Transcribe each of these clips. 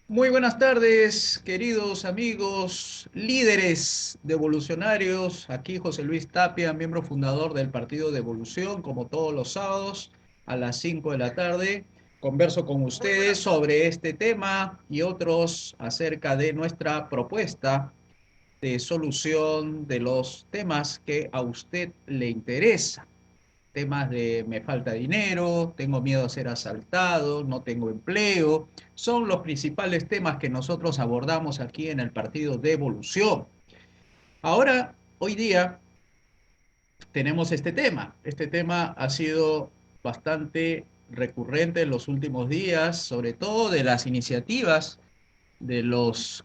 Muy buenas tardes, queridos amigos, líderes de Evolucionarios. Aquí José Luis Tapia, miembro fundador del Partido de Evolución, como todos los sábados a las 5 de la tarde. Converso con ustedes sobre este tema y otros acerca de nuestra propuesta de solución de los temas que a usted le interesan. Temas de me falta dinero, tengo miedo a ser asaltado, no tengo empleo, son los principales temas que nosotros abordamos aquí en el Partido de Evolución. Ahora, hoy día, tenemos este tema. Este tema ha sido bastante recurrente en los últimos días, sobre todo de las iniciativas de los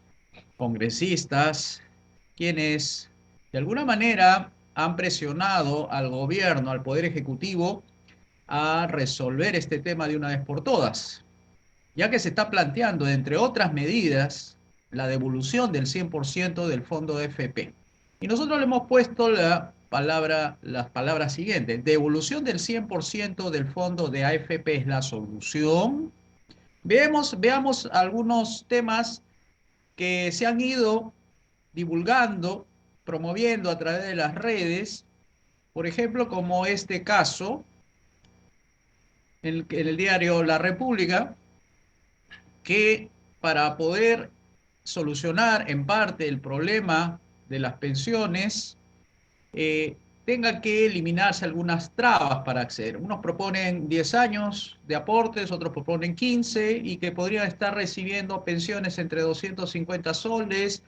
congresistas, quienes de alguna manera han presionado al gobierno, al Poder Ejecutivo, a resolver este tema de una vez por todas, ya que se está planteando, entre otras medidas, la devolución del 100% del fondo FP. Y nosotros le hemos puesto las palabras siguientes: devolución del 100% del fondo de AFP es la solución. Veamos algunos temas que se han ido divulgando, promoviendo a través de las redes, por ejemplo, como este caso en el diario La República, que para poder solucionar en parte el problema de las pensiones, tenga que eliminarse algunas trabas para acceder. Unos proponen 10 años de aportes, otros proponen 15, y que podrían estar recibiendo pensiones entre 250 soles,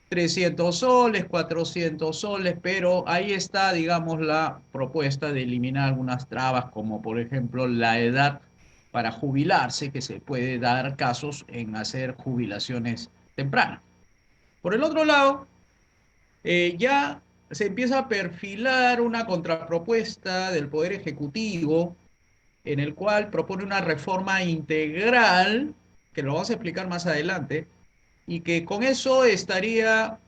300 soles, 400 soles, pero ahí está, digamos, la propuesta de eliminar algunas trabas, como por ejemplo la edad para jubilarse, que se puede dar casos en hacer jubilaciones tempranas. Por el otro lado, ya se empieza a perfilar una contrapropuesta del Poder Ejecutivo en el cual propone una reforma integral, que lo vamos a explicar más adelante, y que con eso estaría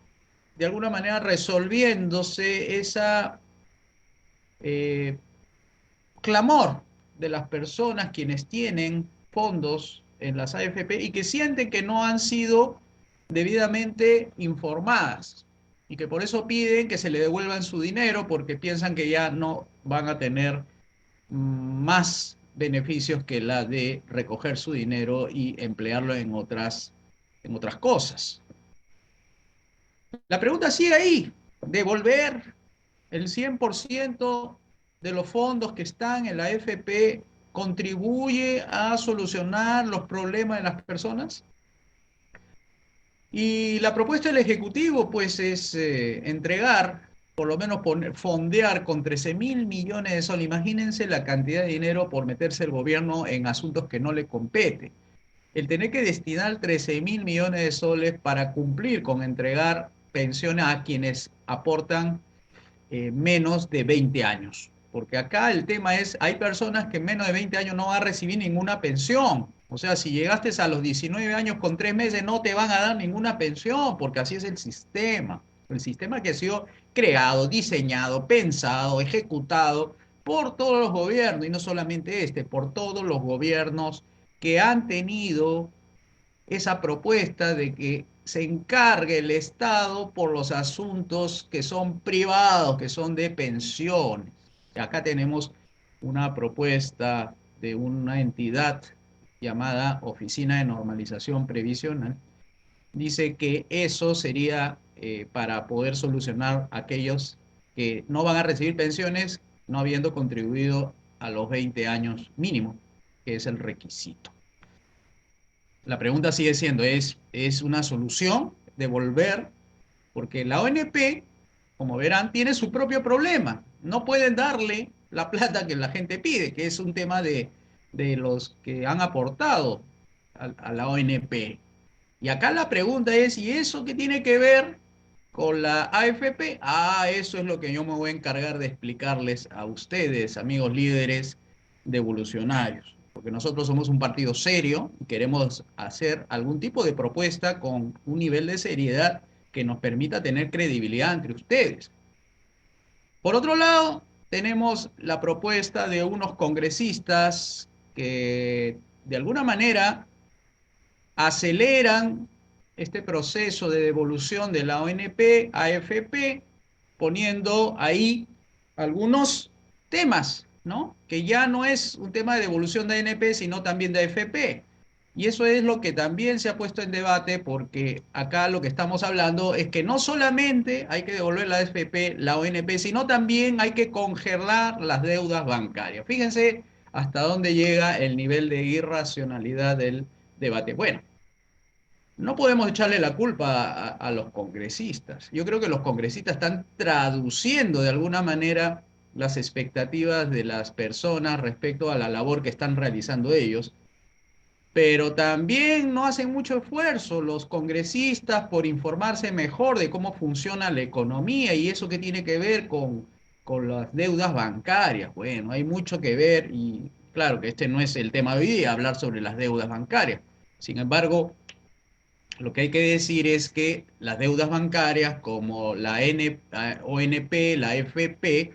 de alguna manera resolviéndose esa eh, clamor de las personas quienes tienen fondos en las AFP y que sienten que no han sido debidamente informadas y que por eso piden que se le devuelvan su dinero porque piensan que ya no van a tener más beneficios que la de recoger su dinero y emplearlo en otras cosas. La pregunta sigue ahí: devolver el 100% de los fondos que están en la AFP contribuye a solucionar los problemas de las personas. Y la propuesta del Ejecutivo, pues, es entregar, por lo menos fondear con 13.000 millones de soles. Imagínense la cantidad de dinero por meterse el gobierno en asuntos que no le compete. El tener que destinar 13.000 millones de soles para cumplir con entregar pensiones a quienes aportan menos de 20 años. Porque acá el tema es, hay personas que en menos de 20 años no van a recibir ninguna pensión. O sea, si llegaste a los 19 años con 3 meses, no te van a dar ninguna pensión, porque así es el sistema. El sistema que ha sido creado, diseñado, pensado, ejecutado por todos los gobiernos, y no solamente este, por todos los gobiernos que han tenido esa propuesta de que se encargue el Estado por los asuntos que son privados, que son de pensiones. Y acá tenemos una propuesta de una entidad llamada Oficina de Normalización Previsional. Dice que eso sería para poder solucionar aquellos que no van a recibir pensiones no habiendo contribuido a los 20 años mínimo, que es el requisito. La pregunta sigue siendo, ¿es una solución devolver? Porque la ONP, como verán, tiene su propio problema. No pueden darle la plata que la gente pide, que es un tema de los que han aportado a la ONP. Y acá la pregunta es, ¿y eso qué tiene que ver con la AFP? Ah, eso es lo que yo me voy a encargar de explicarles a ustedes, amigos líderes de evolucionarios. Porque nosotros somos un partido serio y queremos hacer algún tipo de propuesta con un nivel de seriedad que nos permita tener credibilidad entre ustedes. Por otro lado, tenemos la propuesta de unos congresistas que de alguna manera aceleran este proceso de devolución de la ONP a AFP, poniendo ahí algunos temas, ¿no? Que ya no es un tema de devolución de ANP, sino también de AFP. Y eso es lo que también se ha puesto en debate, porque acá lo que estamos hablando es que no solamente hay que devolver la AFP, la ONP, sino también hay que congelar las deudas bancarias. Fíjense hasta dónde llega el nivel de irracionalidad del debate. Bueno, no podemos echarle la culpa a los congresistas. Yo creo que los congresistas están traduciendo de alguna manera las expectativas de las personas respecto a la labor que están realizando ellos, pero también no hacen mucho esfuerzo los congresistas por informarse mejor de cómo funciona la economía y eso que tiene que ver con las deudas bancarias. Bueno, hay mucho que ver y claro que este no es el tema de hoy día, hablar sobre las deudas bancarias. Sin embargo, lo que hay que decir es que las deudas bancarias como la ONP, la FP,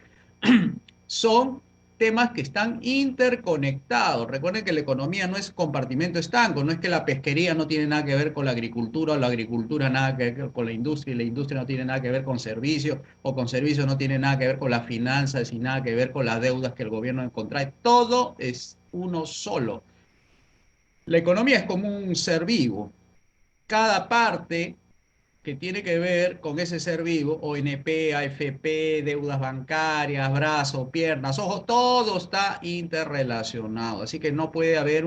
son temas que están interconectados. Recuerden que la economía no es compartimento estanco, no es que la pesquería no tiene nada que ver con la agricultura, o la agricultura nada que ver con la industria, y la industria no tiene nada que ver con servicios, o con servicios no tiene nada que ver con las finanzas, y nada que ver con las deudas que el gobierno contrae. Todo es uno solo. La economía es como un ser vivo. Cada parte que tiene que ver con ese ser vivo, ONP, AFP, deudas bancarias, brazos, piernas, ojos, todo está interrelacionado. Así que no puede haber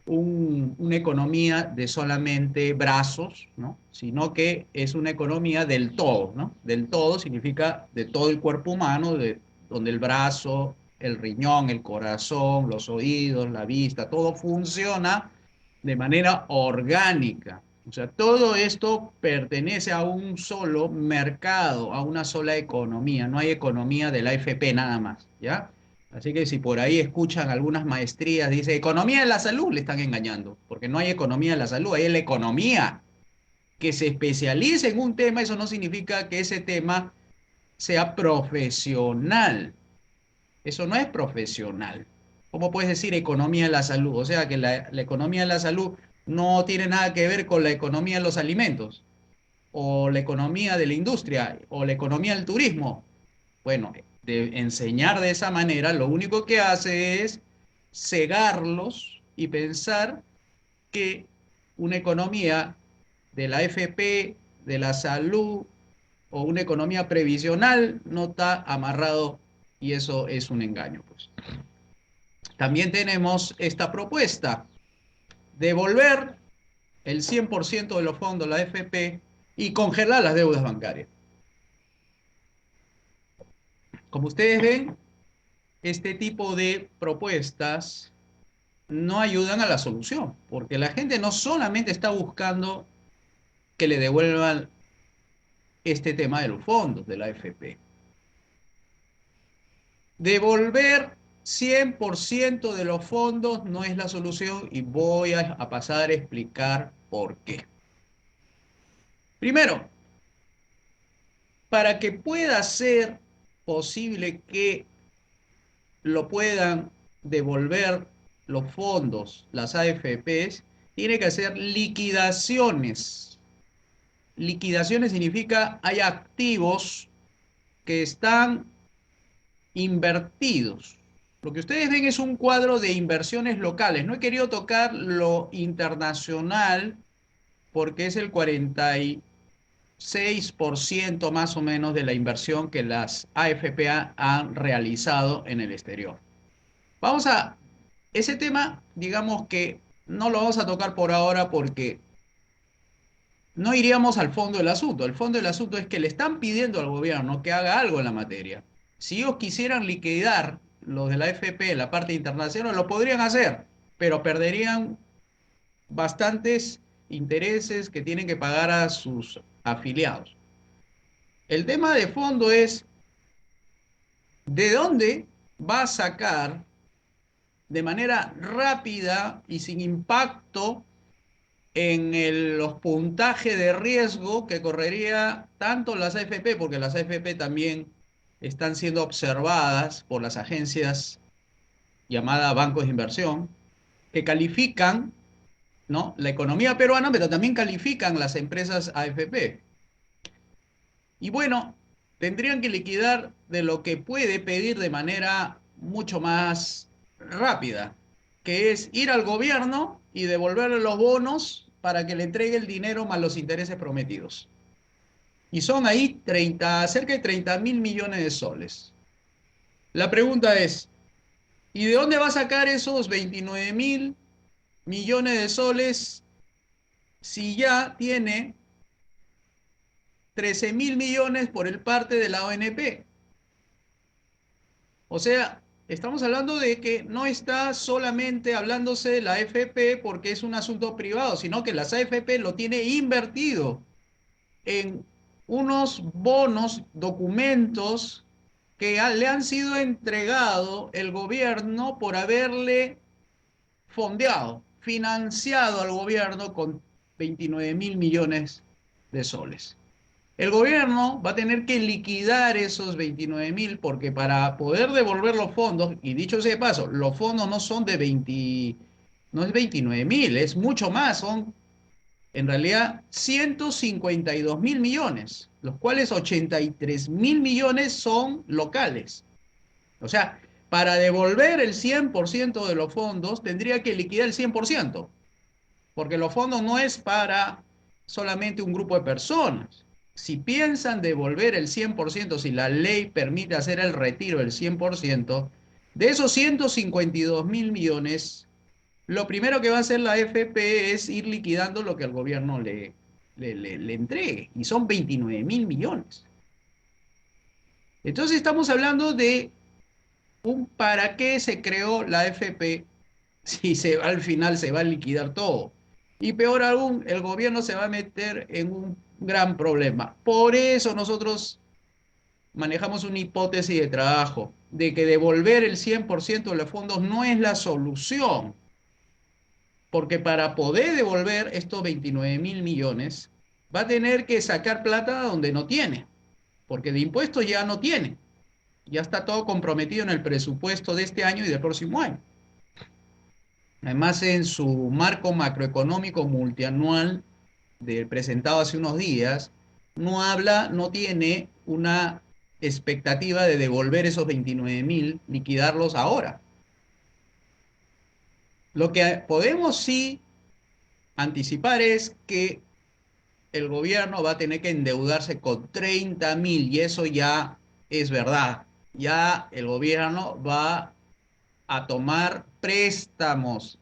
una economía de solamente brazos, ¿no? Sino que es una economía del todo, ¿no? Del todo significa de todo el cuerpo humano, donde el brazo, el riñón, el corazón, los oídos, la vista, todo funciona de manera orgánica. O sea, todo esto pertenece a un solo mercado, a una sola economía. No hay economía de la AFP nada más, ¿ya? Así que si por ahí escuchan algunas maestrías, dice economía de la salud, le están engañando, porque no hay economía de la salud, hay la economía que se especialice en un tema, eso no significa que ese tema sea profesional. Eso no es profesional. ¿Cómo puedes decir economía de la salud? O sea que la economía de la salud no tiene nada que ver con la economía de los alimentos, o la economía de la industria, o la economía del turismo. Bueno, de enseñar de esa manera lo único que hace es cegarlos y pensar que una economía de la FP, de la salud o una economía previsional no está amarrado y eso es un engaño, pues. También tenemos esta propuesta, devolver el 100% de los fondos de la AFP y congelar las deudas bancarias. Como ustedes ven, este tipo de propuestas no ayudan a la solución, porque la gente no solamente está buscando que le devuelvan este tema de los fondos de la AFP. Devolver 100% de los fondos no es la solución y voy a pasar a explicar por qué. Primero, para que pueda ser posible que lo puedan devolver los fondos, las AFPs, tiene que hacer liquidaciones. Liquidaciones significa hay activos que están invertidos. Lo que ustedes ven es un cuadro de inversiones locales. No he querido tocar lo internacional porque es el 46% más o menos de la inversión que las AFPA han realizado en el exterior. Vamos a, ese tema, digamos que no lo vamos a tocar por ahora porque no iríamos al fondo del asunto. El fondo del asunto es que le están pidiendo al gobierno que haga algo en la materia. Si ellos quisieran liquidar los de la AFP, la parte internacional, lo podrían hacer, pero perderían bastantes intereses que tienen que pagar a sus afiliados. El tema de fondo es de dónde va a sacar de manera rápida y sin impacto en los puntajes de riesgo que correría tanto las AFP, porque las AFP también están siendo observadas por las agencias llamadas bancos de inversión, que califican ¿no? La economía peruana, pero también califican las empresas AFP. Y bueno, tendrían que liquidar de lo que puede pedir de manera mucho más rápida, que es ir al gobierno y devolverle los bonos para que le entregue el dinero más los intereses prometidos. Y son ahí cerca de 30.000 millones de soles. La pregunta es, ¿y de dónde va a sacar esos 29.000 millones de soles si ya tiene 13.000 millones por el parte de la ONP? O sea, estamos hablando de que no está solamente hablándose de la AFP porque es un asunto privado, sino que las AFP lo tiene invertido en unos bonos, documentos que le han sido entregado el gobierno por haberle fondeado, financiado al gobierno con 29.000 millones de soles. El gobierno va a tener que liquidar esos 29.000 porque para poder devolver los fondos, y dicho sea de paso, los fondos no son de 20, no es 29.000, es mucho más, son en realidad 152.000 millones, los cuales 83.000 millones son locales. O sea, para devolver el 100% de los fondos tendría que liquidar el 100%, porque los fondos no es para solamente un grupo de personas. Si piensan devolver el 100%, si la ley permite hacer el retiro del 100%, de esos 152.000 millones, lo primero que va a hacer la FP es ir liquidando lo que el gobierno le entregue, y son 29.000 millones. Entonces estamos hablando de un para qué se creó la FP si al final se va a liquidar todo. Y peor aún, el gobierno se va a meter en un gran problema. Por eso nosotros manejamos una hipótesis de trabajo, de que devolver el 100% de los fondos no es la solución, porque para poder devolver estos 29.000 millones, va a tener que sacar plata donde no tiene, porque de impuestos ya no tiene. Ya está todo comprometido en el presupuesto de este año y del próximo año. Además, en su marco macroeconómico multianual presentado hace unos días, no tiene una expectativa de devolver esos 29.000, liquidarlos ahora. Lo que podemos sí anticipar es que el gobierno va a tener que endeudarse con 30.000, y eso ya es verdad. Ya el gobierno va a tomar préstamos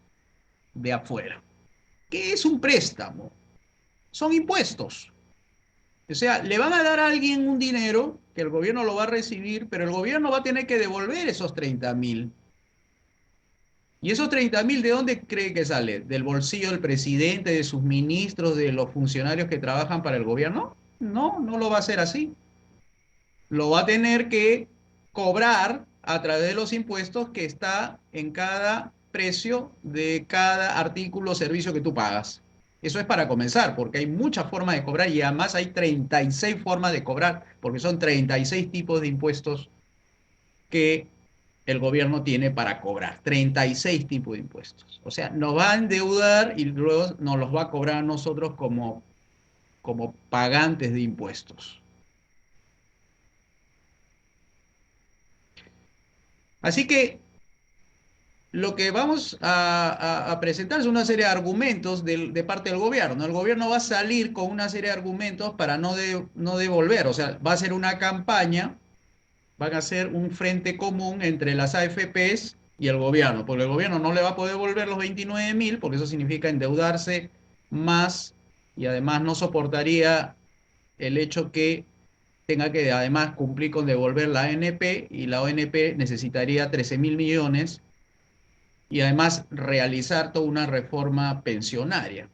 de afuera. ¿Qué es un préstamo? Son impuestos. O sea, le van a dar a alguien un dinero que el gobierno lo va a recibir, pero el gobierno va a tener que devolver esos 30.000. ¿Y esos 30.000 de dónde cree que sale? ¿Del bolsillo del presidente, de sus ministros, de los funcionarios que trabajan para el gobierno? No, no lo va a hacer así. Lo va a tener que cobrar a través de los impuestos que está en cada precio de cada artículo o servicio que tú pagas. Eso es para comenzar, porque hay muchas formas de cobrar y además hay 36 formas de cobrar, porque son 36 tipos de impuestos que el gobierno tiene para cobrar. 36 tipos de impuestos. O sea, nos va a endeudar y luego nos los va a cobrar a nosotros como pagantes de impuestos. Así que lo que vamos a presentar es una serie de argumentos de parte del gobierno. El gobierno va a salir con una serie de argumentos para no devolver, o sea, va a hacer una campaña, van a hacer un frente común entre las AFPs y el gobierno, porque el gobierno no le va a poder devolver los 29.000, porque eso significa endeudarse más, y además no soportaría el hecho que tenga que además cumplir con devolver la ANP, y la ONP necesitaría 13.000 millones, y además realizar toda una reforma pensionaria,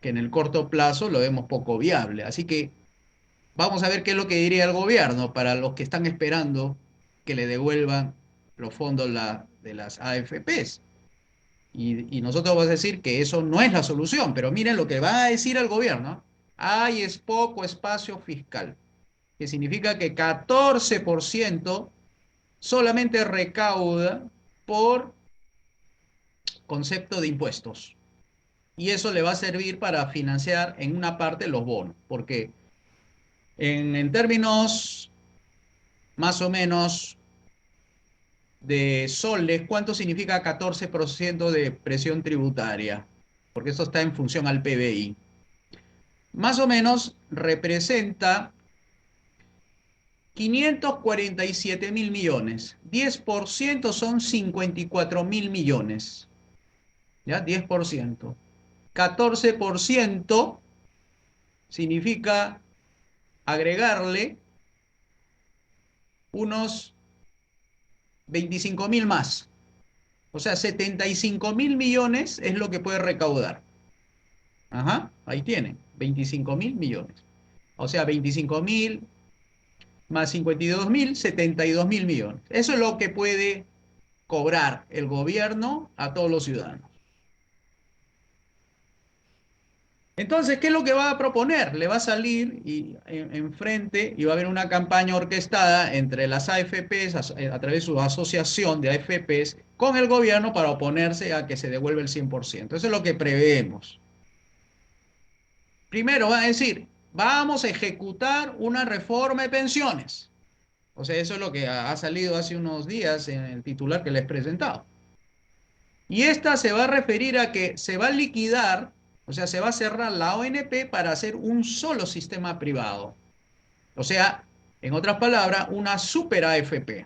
que en el corto plazo lo vemos poco viable. Así que vamos a ver qué es lo que diría el gobierno para los que están esperando que le devuelvan los fondos de las AFPs. Y nosotros vamos a decir que eso no es la solución, pero miren lo que va a decir el gobierno. Hay es poco espacio fiscal, que significa que 14% solamente recauda por concepto de impuestos. y eso le va a servir para financiar en una parte los bonos, porque en términos más o menos de soles, ¿cuánto significa 14% de presión tributaria? Porque eso está en función al PBI. Más o menos representa 547.000 millones. 10% son 54.000 millones. ¿Ya? 10%. 14% significa agregarle unos 25.000 más. O sea, 75.000 millones es lo que puede recaudar. Ajá, ahí tienen, 25.000 millones. O sea, 25.000 más 52.000, 72.000 millones. Eso es lo que puede cobrar el gobierno a todos los ciudadanos. Entonces, ¿qué es lo que va a proponer? Le va a salir enfrente y va a haber una campaña orquestada entre las AFPs a través de su asociación de AFPs con el gobierno para oponerse a que se devuelva el 100%. Eso es lo que preveemos. Primero va a decir, vamos a ejecutar una reforma de pensiones. O sea, eso es lo que ha salido hace unos días en el titular que les he presentado. Y esta se va a referir a que se va a liquidar, o sea, se va a cerrar la ONP para hacer un solo sistema privado. O sea, en otras palabras, una super AFP.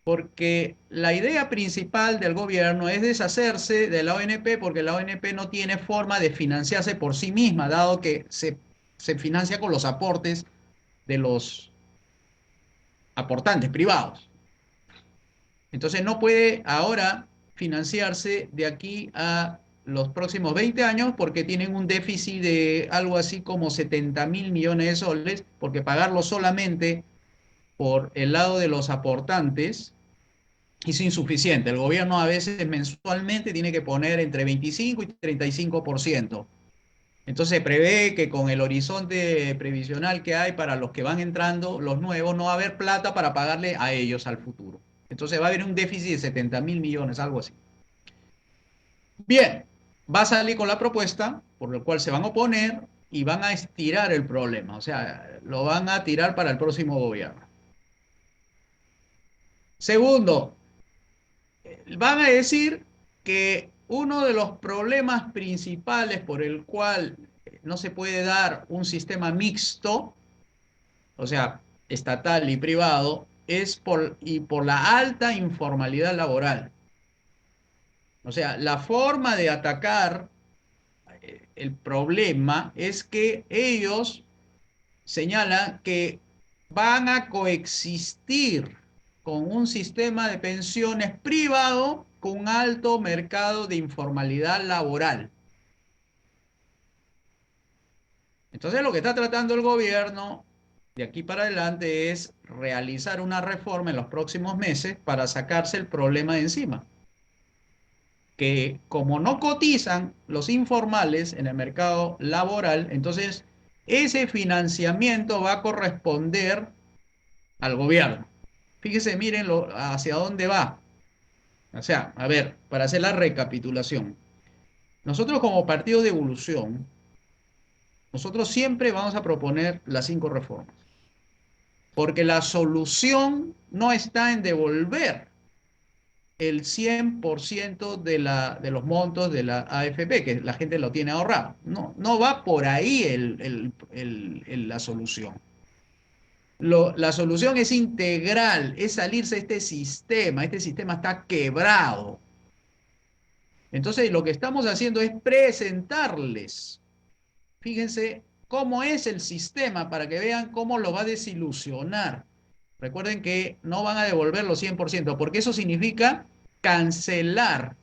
Porque la idea principal del gobierno es deshacerse de la ONP porque la ONP no tiene forma de financiarse por sí misma, dado que se financia con los aportes de los aportantes privados. Entonces no puede ahora financiarse de aquí a los próximos 20 años porque tienen un déficit de algo así como 70.000 millones de soles, porque pagarlo solamente por el lado de los aportantes es insuficiente. El gobierno a veces mensualmente tiene que poner entre 25 y 35%. Entonces se prevé que con el horizonte previsional que hay para los que van entrando, los nuevos, no va a haber plata para pagarle a ellos al futuro. Entonces va a haber un déficit de 70.000 millones, algo así. Bien, va a salir con la propuesta, por lo cual se van a oponer y van a estirar el problema. O sea, lo van a tirar para el próximo gobierno. Segundo, van a decir que uno de los problemas principales por el cual no se puede dar un sistema mixto, o sea, estatal y privado, es por la alta informalidad laboral. O sea, la forma de atacar el problema es que ellos señalan que van a coexistir con un sistema de pensiones privado con un alto mercado de informalidad laboral. Entonces lo que está tratando el gobierno de aquí para adelante es realizar una reforma en los próximos meses para sacarse el problema de encima. Que como no cotizan los informales en el mercado laboral, entonces ese financiamiento va a corresponder al gobierno. Fíjese, miren hacia dónde va. O sea, a ver, para hacer la recapitulación. Nosotros como Partido de Evolución, nosotros siempre vamos a proponer las 5 reformas. Porque la solución no está en devolver el 100% de los montos de la AFP, que la gente lo tiene ahorrado. No, no va por ahí la solución. La solución es integral, es salirse de este sistema está quebrado. Entonces lo que estamos haciendo es presentarles, fíjense cómo es el sistema para que vean cómo lo va a desilusionar. Recuerden que no van a devolver los 100%, porque eso significa cancelar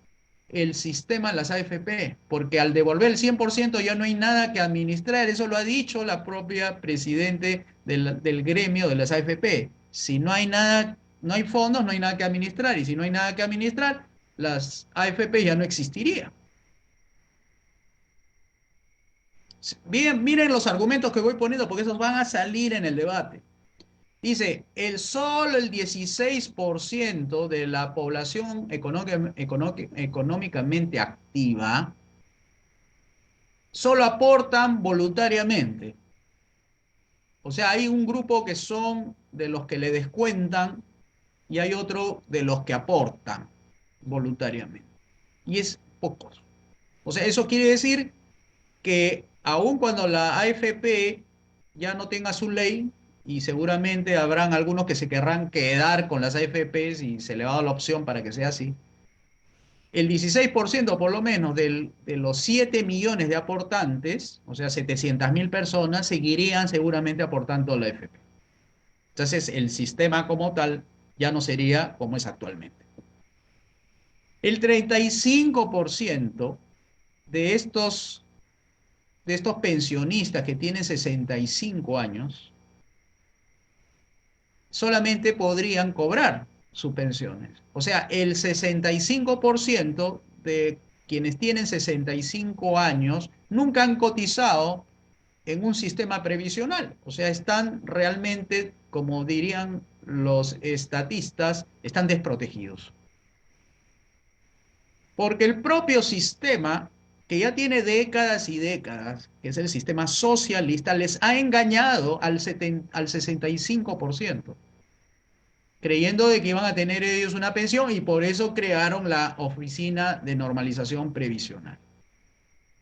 el sistema de las AFP, porque al devolver el 100% ya no hay nada que administrar, eso lo ha dicho la propia presidente del gremio de las AFP. Si no hay nada, no hay fondos, no hay nada que administrar, y si no hay nada que administrar, las AFP ya no existirían. Bien, miren los argumentos que voy poniendo, porque esos van a salir en el debate. Dice, solo el 16% de la población económicamente activa solo aportan voluntariamente. O sea, hay un grupo que son de los que le descuentan y hay otro de los que aportan voluntariamente. Y es pocos. O sea, eso quiere decir que aun cuando la AFP ya no tenga su ley, y seguramente habrán algunos que se querrán quedar con las AFPs y se le va a dar la opción para que sea así, el 16% por lo menos de los 7 millones de aportantes, o sea, 700.000 personas, seguirían seguramente aportando a la AFP. Entonces, el sistema como tal ya no sería como es actualmente. El 35% de estos pensionistas que tienen 65 años solamente podrían cobrar sus pensiones. O sea, el 65% de quienes tienen 65 años nunca han cotizado en un sistema previsional. O sea, están realmente, como dirían los estatistas, están desprotegidos. Porque el propio sistema, que ya tiene décadas y décadas, que es el sistema socialista, les ha engañado al 65%, creyendo de que iban a tener ellos una pensión y por eso crearon la Oficina de Normalización Previsional.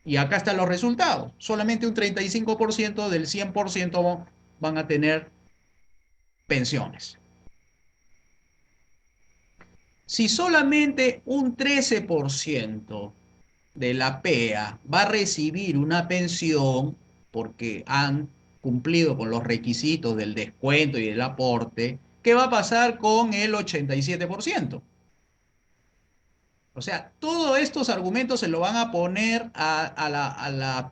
Y acá están los resultados. Solamente un 35% del 100% van a tener pensiones. Si solamente un 13% de la PEA va a recibir una pensión porque han cumplido con los requisitos del descuento y del aporte, ¿qué va a pasar con el 87%? O sea, todos estos argumentos se lo van a poner a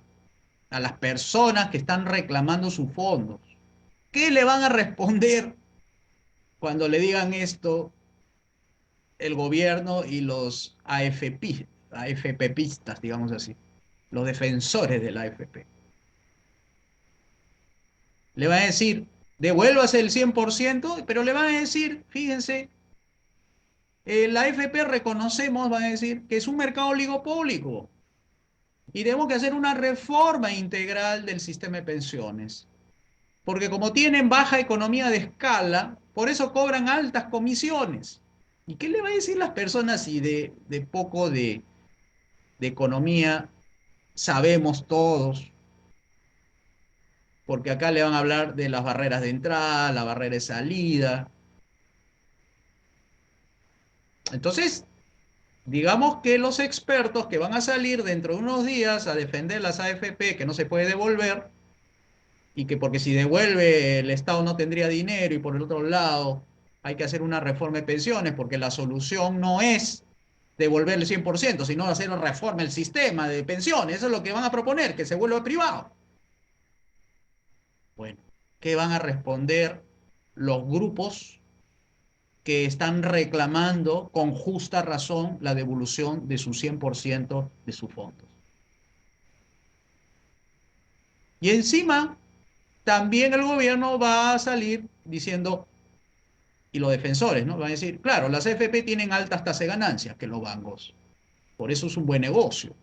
las personas que están reclamando sus fondos. ¿Qué le van a responder cuando le digan esto el gobierno y los AFPistas, digamos así, los defensores de la AFP? Le van a decir, devuélvase el 100%, pero le van a decir, fíjense, la AFP reconocemos, van a decir, que es un mercado oligopólico y tenemos que hacer una reforma integral del sistema de pensiones. Porque como tienen baja economía de escala, por eso cobran altas comisiones. ¿Y qué le va a decir las personas si de poco de economía sabemos todos? Porque acá le van a hablar de las barreras de entrada, la barrera de salida. Entonces, digamos que los expertos que van a salir dentro de unos días a defender las AFP que no se puede devolver, y que porque si devuelve el Estado no tendría dinero, y por el otro lado hay que hacer una reforma de pensiones porque la solución no es devolver el 100%, sino hacer una reforma del sistema de pensiones. Eso es lo que van a proponer, que se vuelva privado. Bueno, ¿qué van a responder los grupos que están reclamando con justa razón la devolución de su 100% de sus fondos? Y encima, también el gobierno va a salir diciendo, y los defensores, ¿no? Van a decir, claro, las AFP tienen altas tasas de ganancias que los bancos, por eso es un buen negocio.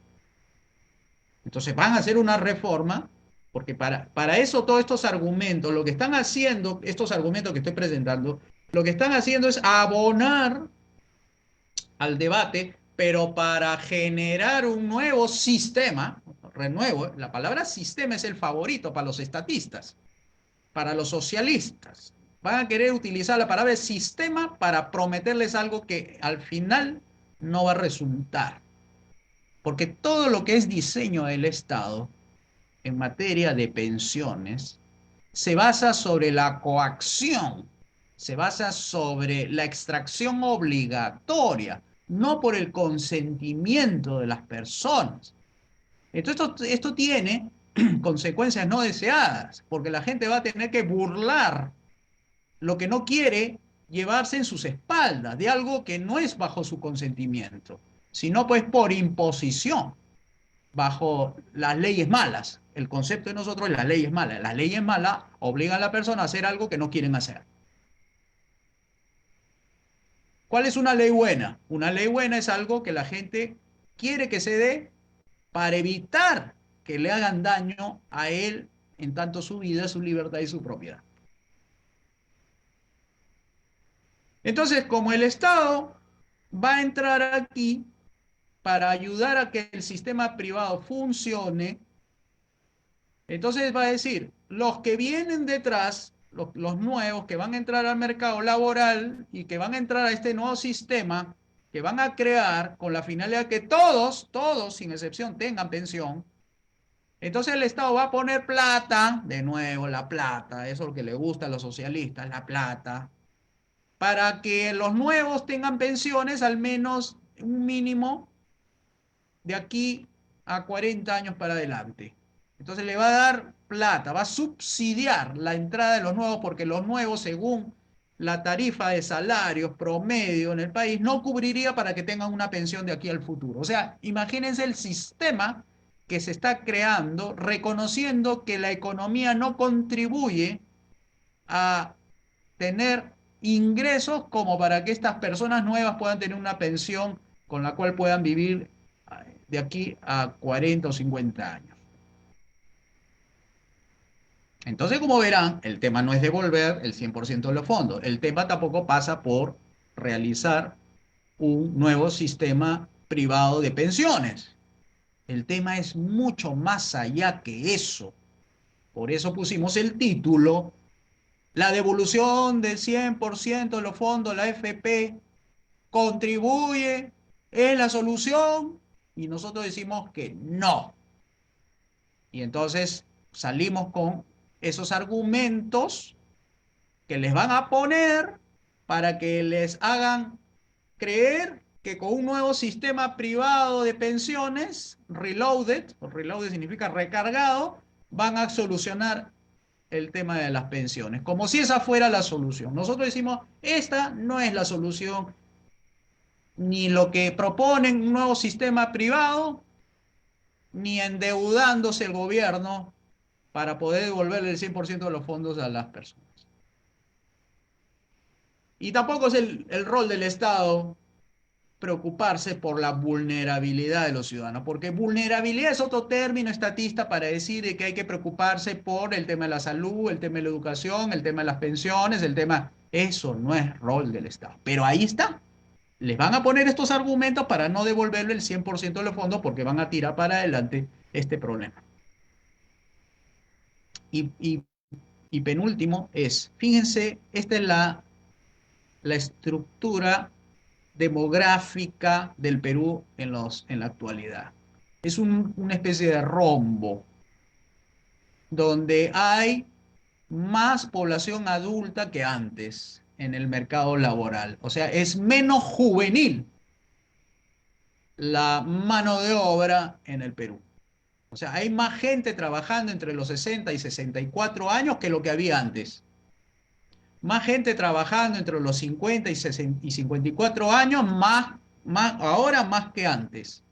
Entonces van a hacer una reforma, porque para eso todos estos argumentos, lo que están haciendo, estos argumentos que estoy presentando, lo que están haciendo es abonar al debate, pero para generar un nuevo sistema, renuevo, la palabra sistema es el favorito para los estatistas, para los socialistas. Van a querer utilizar la palabra sistema para prometerles algo que al final no va a resultar. Porque todo lo que es diseño del Estado en materia de pensiones se basa sobre la coacción, se basa sobre la extracción obligatoria, no por el consentimiento de las personas. Entonces esto tiene consecuencias no deseadas, porque la gente va a tener que burlar lo que no quiere llevarse en sus espaldas de algo que no es bajo su consentimiento, sino pues por imposición, bajo las leyes malas. El concepto de nosotros es las leyes malas. Las leyes malas obligan a la persona a hacer algo que no quieren hacer. ¿Cuál es una ley buena? Una ley buena es algo que la gente quiere que se dé para evitar que le hagan daño a él en tanto su vida, su libertad y su propiedad. Entonces, como el Estado va a entrar aquí para ayudar a que el sistema privado funcione, entonces va a decir, los que vienen detrás, los nuevos que van a entrar al mercado laboral y que van a entrar a este nuevo sistema que van a crear con la finalidad que todos sin excepción tengan pensión, entonces el Estado va a poner plata, de nuevo la plata, eso es lo que le gusta a los socialistas, la plata, para que los nuevos tengan pensiones al menos un mínimo de aquí a 40 años para adelante. Entonces le va a dar plata, va a subsidiar la entrada de los nuevos porque los nuevos, según la tarifa de salarios promedio en el país, no cubriría para que tengan una pensión de aquí al futuro. O sea, imagínense el sistema que se está creando reconociendo que la economía no contribuye a tener ingresos como para que estas personas nuevas puedan tener una pensión con la cual puedan vivir de aquí a 40 o 50 años. Entonces, como verán, el tema no es devolver el 100% de los fondos. El tema tampoco pasa por realizar un nuevo sistema privado de pensiones. El tema es mucho más allá que eso. Por eso pusimos el título, la devolución del 100% de los fondos, la AFP, contribuye, es la solución, y nosotros decimos que no. Y entonces salimos con esos argumentos que les van a poner para que les hagan creer que con un nuevo sistema privado de pensiones, reloaded significa recargado, van a solucionar el tema de las pensiones, como si esa fuera la solución. Nosotros decimos, esta no es la solución, ni lo que proponen un nuevo sistema privado, ni endeudándose el gobierno para poder devolverle el 100% de los fondos a las personas. Y tampoco es el rol del Estado preocuparse por la vulnerabilidad de los ciudadanos, porque vulnerabilidad es otro término estatista para decir que hay que preocuparse por el tema de la salud, el tema de la educación, el tema de las pensiones, el tema... Eso no es rol del Estado. Pero ahí está. Les van a poner estos argumentos para no devolverle el 100% de los fondos porque van a tirar para adelante este problema. Y, y, y penúltimo es, fíjense, esta es la estructura demográfica del Perú en la actualidad. Es una especie de rombo donde hay más población adulta que antes en el mercado laboral. O sea, es menos juvenil la mano de obra en el Perú. O sea, hay más gente trabajando entre los 60 y 64 años que lo que había antes. Más gente trabajando entre los 50 y 54 años, ahora más que antes.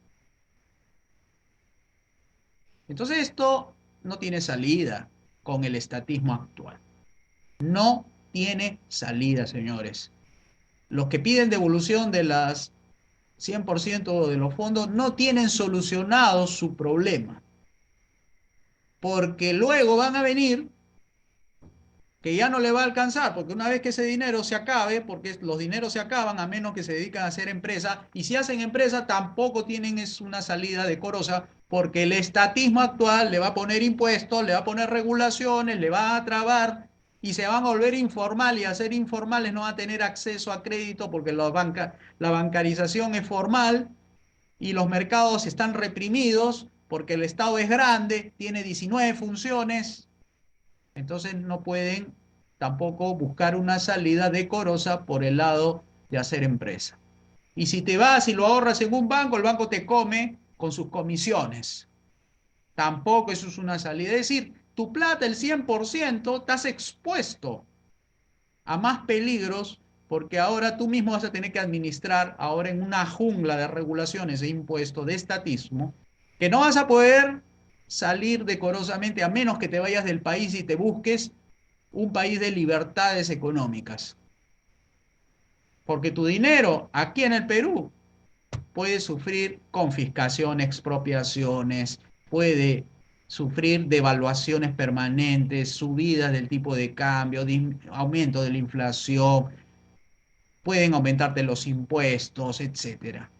Entonces esto no tiene salida con el estatismo actual. No tiene salida, señores. Los que piden devolución de las 100% de los fondos no tienen solucionado su problema. Porque luego van a venir que ya no le va a alcanzar, porque una vez que ese dinero se acabe, porque los dineros se acaban a menos que se dedican a hacer empresa, y si hacen empresa tampoco tienen una salida decorosa, porque el estatismo actual le va a poner impuestos, le va a poner regulaciones, le va a trabar, y se van a volver informal, y a ser informales no va a tener acceso a crédito, porque la bancarización es formal, y los mercados están reprimidos, porque el Estado es grande, tiene 19 funciones, entonces no pueden tampoco buscar una salida decorosa por el lado de hacer empresa. Y si te vas y lo ahorras en un banco, el banco te come con sus comisiones. Tampoco eso es una salida. Es decir, tu plata, el 100%, estás expuesto a más peligros porque ahora tú mismo vas a tener que administrar ahora en una jungla de regulaciones e impuestos de estatismo que no vas a poder salir decorosamente a menos que te vayas del país y te busques un país de libertades económicas. Porque tu dinero aquí en el Perú puede sufrir confiscación, expropiaciones, puede sufrir devaluaciones permanentes, subidas del tipo de cambio, aumento de la inflación, pueden aumentarte los impuestos, etcétera.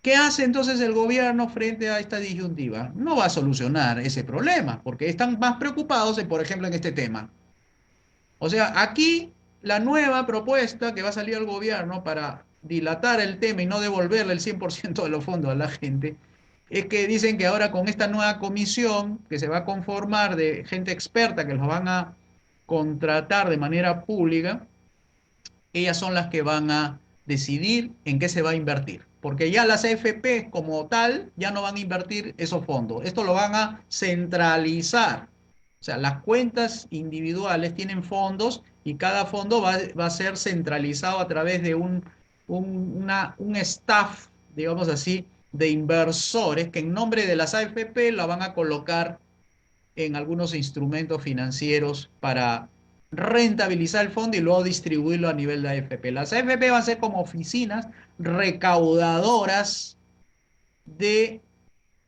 ¿Qué hace entonces el gobierno frente a esta disyuntiva? No va a solucionar ese problema, porque están más preocupados, por ejemplo, en este tema. O sea, aquí la nueva propuesta que va a salir al gobierno para dilatar el tema y no devolverle el 100% de los fondos a la gente, es que dicen que ahora con esta nueva comisión que se va a conformar de gente experta que los van a contratar de manera pública, ellas son las que van a decidir en qué se va a invertir. Porque ya las AFP como tal ya no van a invertir esos fondos. Esto lo van a centralizar. O sea, las cuentas individuales tienen fondos y cada fondo va a ser centralizado a través de un staff, digamos así, de inversores que en nombre de las AFP la van a colocar en algunos instrumentos financieros para rentabilizar el fondo y luego distribuirlo a nivel de AFP. Las AFP van a ser como oficinas recaudadoras de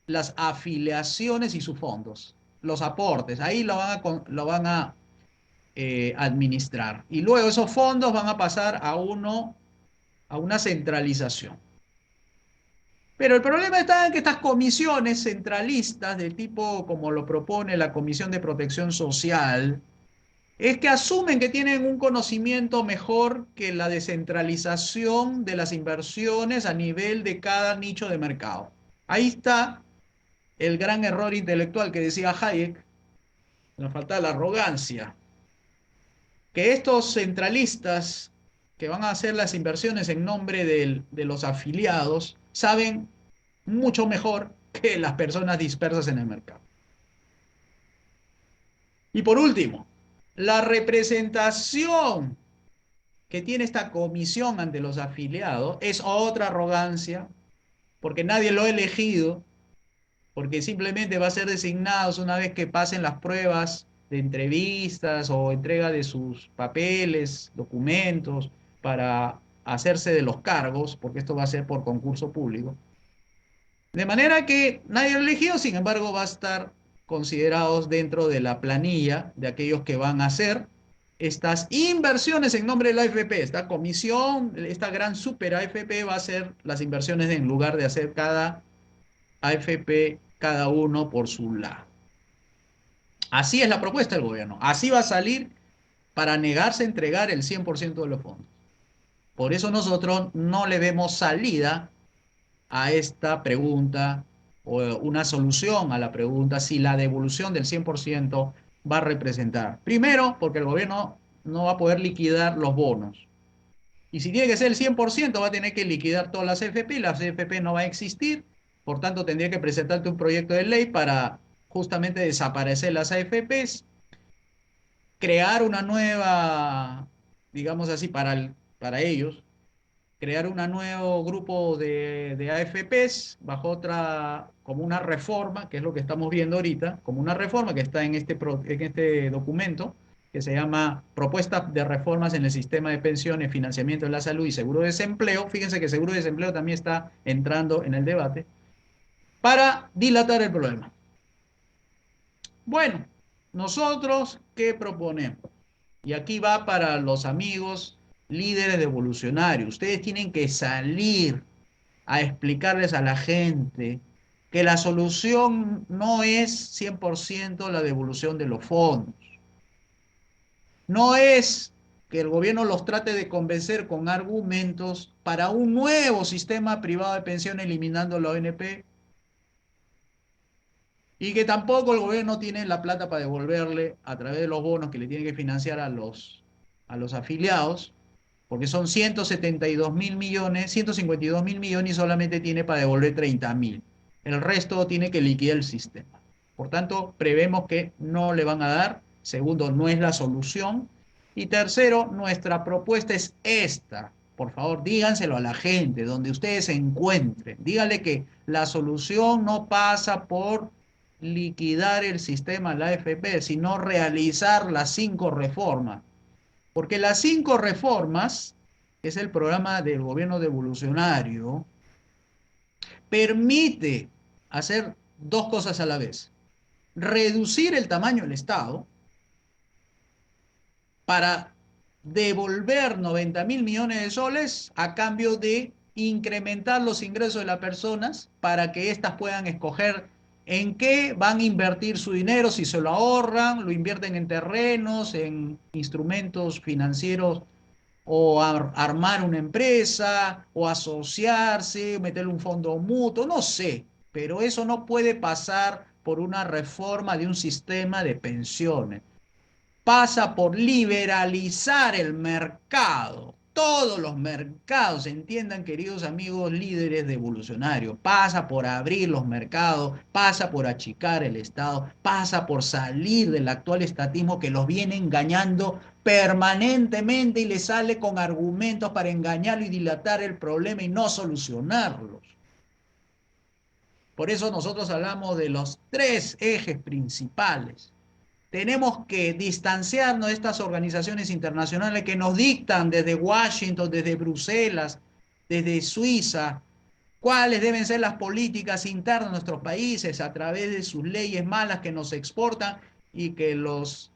las afiliaciones y sus fondos, los aportes, ahí lo van a administrar. Y luego esos fondos van a pasar a una centralización. Pero el problema está en que estas comisiones centralistas, del tipo como lo propone la Comisión de Protección Social, es que asumen que tienen un conocimiento mejor que la descentralización de las inversiones a nivel de cada nicho de mercado. Ahí está el gran error intelectual que decía Hayek, la falta de la arrogancia, que estos centralistas que van a hacer las inversiones en nombre de los afiliados saben mucho mejor que las personas dispersas en el mercado. Y por último, la representación que tiene esta comisión ante los afiliados es otra arrogancia, porque nadie lo ha elegido, porque simplemente va a ser designados una vez que pasen las pruebas de entrevistas o entrega de sus papeles, documentos, para hacerse de los cargos, porque esto va a ser por concurso público. De manera que nadie lo ha elegido, sin embargo, va a estar considerados dentro de la planilla de aquellos que van a hacer estas inversiones en nombre de la AFP. Esta comisión, esta gran super AFP va a hacer las inversiones en lugar de hacer cada AFP, cada uno por su lado. Así es la propuesta del gobierno. Así va a salir para negarse a entregar el 100% de los fondos. Por eso nosotros no le vemos salida a esta pregunta o una solución a la pregunta si la devolución del 100% va a representar. Primero, porque el gobierno no va a poder liquidar los bonos. Y si tiene que ser el 100%, va a tener que liquidar todas las AFP, las AFP no va a existir, por tanto tendría que presentarte un proyecto de ley para justamente desaparecer las AFPs, crear una nueva, digamos así, para ellos, crear un nuevo grupo de AFPs bajo otra, como una reforma, que es lo que estamos viendo ahorita, como una reforma que está en este documento, que se llama Propuesta de Reformas en el Sistema de Pensiones, Financiamiento de la Salud y Seguro de Desempleo. Fíjense que Seguro de Desempleo también está entrando en el debate, para dilatar el problema. Bueno, nosotros, ¿qué proponemos? Y aquí va para los amigos líderes de evolucionarios. Ustedes tienen que salir a explicarles a la gente que la solución no es 100% la devolución de los fondos. No es que el gobierno los trate de convencer con argumentos para un nuevo sistema privado de pensión eliminando la ONP y que tampoco el gobierno tiene la plata para devolverle a través de los bonos que le tiene que financiar a los afiliados, porque son 172.000 millones, 152.000 millones y solamente tiene para devolver 30.000. El resto tiene que liquidar el sistema. Por tanto, prevemos que no le van a dar. Segundo, no es la solución. Y tercero, nuestra propuesta es esta. Por favor, díganselo a la gente, donde ustedes se encuentren. Díganle que la solución no pasa por liquidar el sistema de la AFP, sino realizar las 5 reformas. Porque las 5 reformas, que es el programa del gobierno devolucionario, permite hacer dos cosas a la vez. Reducir el tamaño del Estado para devolver 90.000 millones de soles a cambio de incrementar los ingresos de las personas para que éstas puedan escoger en qué van a invertir su dinero, si se lo ahorran, lo invierten en terrenos, en instrumentos financieros o armar una empresa o asociarse, meterle un fondo mutuo, no sé, pero eso no puede pasar por una reforma de un sistema de pensiones. Pasa por liberalizar el mercado. Todos los mercados, entiendan, queridos amigos líderes de evolucionario, pasa por abrir los mercados, pasa por achicar el Estado, pasa por salir del actual estatismo que los viene engañando permanentemente y les sale con argumentos para engañarlo y dilatar el problema y no solucionarlos. Por eso nosotros hablamos de los tres ejes principales. Tenemos que distanciarnos de estas organizaciones internacionales que nos dictan desde Washington, desde Bruselas, desde Suiza, cuáles deben ser las políticas internas de nuestros países a través de sus leyes malas que nos exportan y que los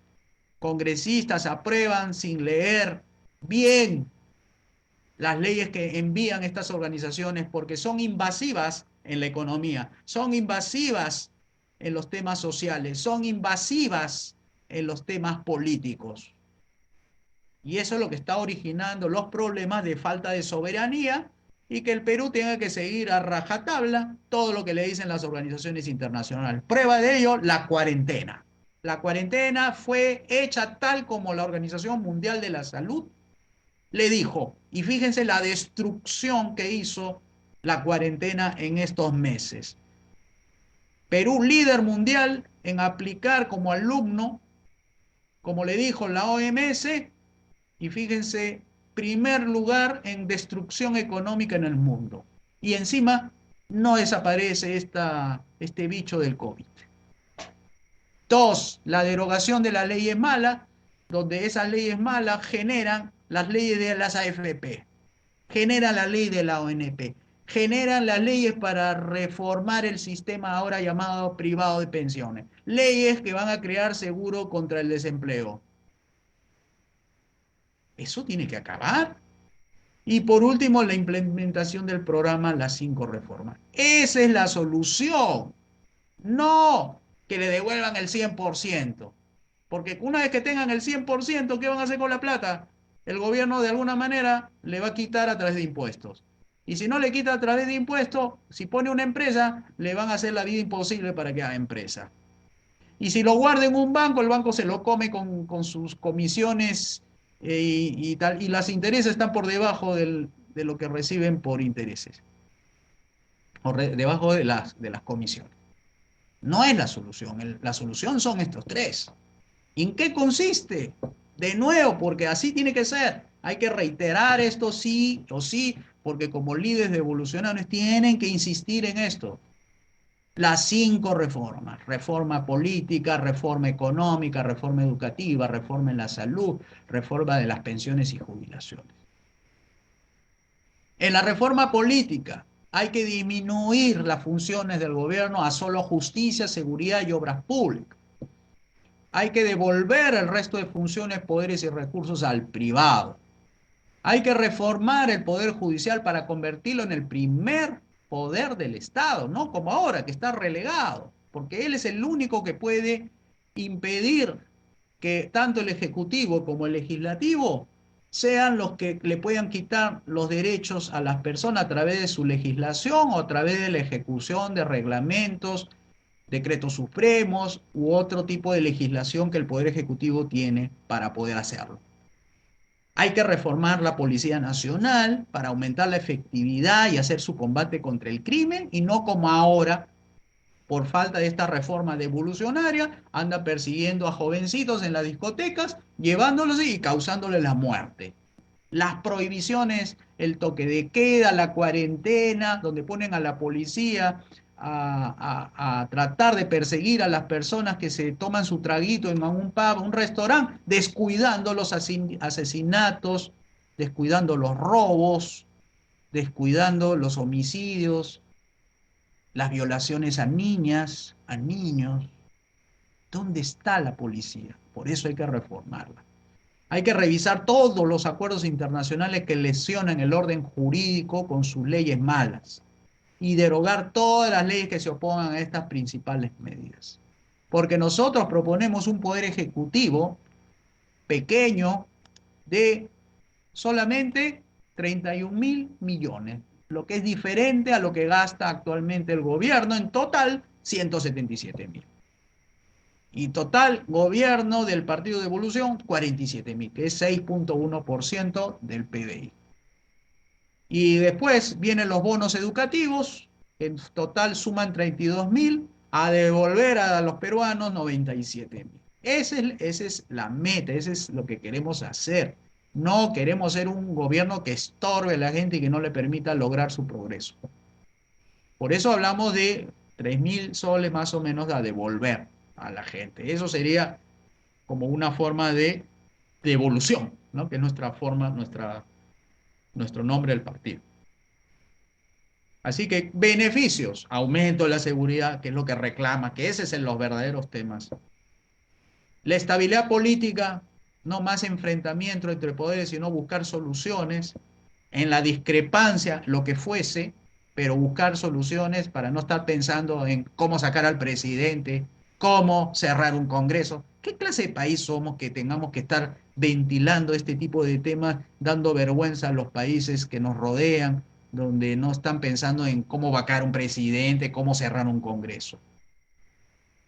congresistas aprueban sin leer bien las leyes que envían estas organizaciones porque son invasivas en la economía, son invasivas en los temas sociales, son invasivas en los temas políticos. Y eso es lo que está originando los problemas de falta de soberanía y que el Perú tenga que seguir a rajatabla todo lo que le dicen las organizaciones internacionales. Prueba de ello, la cuarentena. La cuarentena fue hecha tal como la Organización Mundial de la Salud le dijo, y fíjense la destrucción que hizo la cuarentena en estos meses. Perú, líder mundial en aplicar como alumno, como le dijo la OMS, y fíjense, primer lugar en destrucción económica en el mundo. Y encima no desaparece este bicho del COVID. Dos, la derogación de las leyes malas, donde esas leyes malas generan las leyes de las AFP, generan la ley de la ONP, generan las leyes para reformar el sistema ahora llamado privado de pensiones, leyes que van a crear seguro contra el desempleo. Eso tiene que acabar. Y por último, la implementación del programa Las 5 Reformas. Esa es la solución. No que le devuelvan el 100%. Porque una vez que tengan el 100%, ¿qué van a hacer con la plata? El gobierno de alguna manera le va a quitar a través de impuestos. Y si no le quita a través de impuestos, si pone una empresa, le van a hacer la vida imposible para que haga empresa. Y si lo guarda en un banco, el banco se lo come con sus comisiones y tal, y las intereses están por debajo de lo que reciben por intereses, o debajo de las comisiones. No es la solución, la solución son estos tres. ¿Y en qué consiste? De nuevo, porque así tiene que ser. Hay que reiterar esto sí o sí, porque como líderes de evolucionarios tienen que insistir en esto. Las 5 reformas: reforma política, reforma económica, reforma educativa, reforma en la salud, reforma de las pensiones y jubilaciones. En la reforma política hay que disminuir las funciones del gobierno a solo justicia, seguridad y obras públicas. Hay que devolver el resto de funciones, poderes y recursos al privado. Hay que reformar el Poder Judicial para convertirlo en el primer poder del Estado, no como ahora, que está relegado, porque él es el único que puede impedir que tanto el Ejecutivo como el Legislativo sean los que le puedan quitar los derechos a las personas a través de su legislación o a través de la ejecución de reglamentos, decretos supremos u otro tipo de legislación que el Poder Ejecutivo tiene para poder hacerlo. Hay que reformar la Policía Nacional para aumentar la efectividad y hacer su combate contra el crimen, y no como ahora, por falta de esta reforma devolucionaria, anda persiguiendo a jovencitos en las discotecas, llevándolos y causándoles la muerte. Las prohibiciones, el toque de queda, la cuarentena, donde ponen a la policía a tratar de perseguir a las personas que se toman su traguito en un pub, un restaurante, descuidando los asesinatos, descuidando los robos, descuidando los homicidios. las violaciones a niñas, a niños. ¿Dónde está la policía? Por eso hay que reformarla. Hay que revisar todos los acuerdos internacionales que lesionan el orden jurídico con sus leyes malas y derogar todas las leyes que se opongan a estas principales medidas. Porque nosotros proponemos un poder ejecutivo pequeño de solamente 31.000 millones, lo que es diferente a lo que gasta actualmente el gobierno, en total 177.000. Y total gobierno del Partido de Evolución, 47.000, que es 6,1% del PBI. Y después vienen los bonos educativos, que en total suman 32.000, a devolver a los peruanos 97.000. Esa es la meta, ese es lo que queremos hacer. No queremos ser un gobierno que estorbe a la gente y que no le permita lograr su progreso. Por eso hablamos de 3.000 soles más o menos a devolver a la gente. Eso sería como una forma de devolución, ¿no? Que es nuestra forma, nuestro nombre del partido. Así que beneficios, aumento de la seguridad, que es lo que reclama, que ese es los verdaderos temas. La estabilidad política, no más enfrentamiento entre poderes, sino buscar soluciones en la discrepancia, lo que fuese, pero buscar soluciones para no estar pensando en cómo sacar al presidente, cómo cerrar un congreso. ¿Qué clase de país somos que tengamos que estar ventilando este tipo de temas, dando vergüenza a los países que nos rodean, donde no están pensando en cómo vacar un presidente, cómo cerrar un congreso?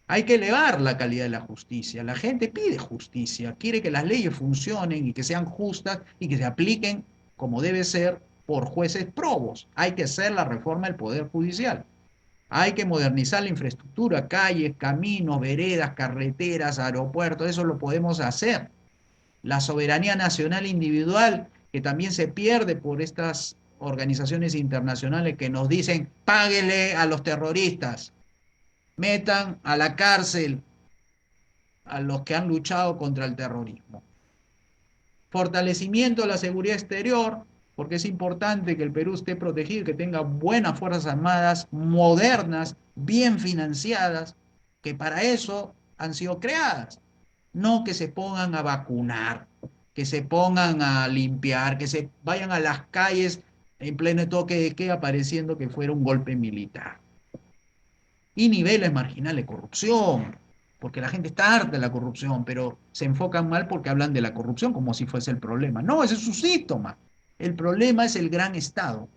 Hay que elevar la calidad de la justicia. La gente pide justicia, quiere que las leyes funcionen y que sean justas y que se apliquen como debe ser por jueces probos. Hay que hacer la reforma del Poder Judicial. Hay que modernizar la infraestructura, calles, caminos, veredas, carreteras, aeropuertos, eso lo podemos hacer. La soberanía nacional individual, que también se pierde por estas organizaciones internacionales que nos dicen, páguele a los terroristas, metan a la cárcel a los que han luchado contra el terrorismo. Fortalecimiento de la seguridad exterior, porque es importante que el Perú esté protegido, que tenga buenas fuerzas armadas, modernas, bien financiadas, que para eso han sido creadas. No que se pongan a vacunar, que se pongan a limpiar, que se vayan a las calles en pleno toque de queda pareciendo que fuera un golpe militar. Y niveles marginales de corrupción, porque la gente está harta de la corrupción, pero se enfocan mal porque hablan de la corrupción como si fuese el problema. No, ese es un síntoma. El problema es el gran Estado,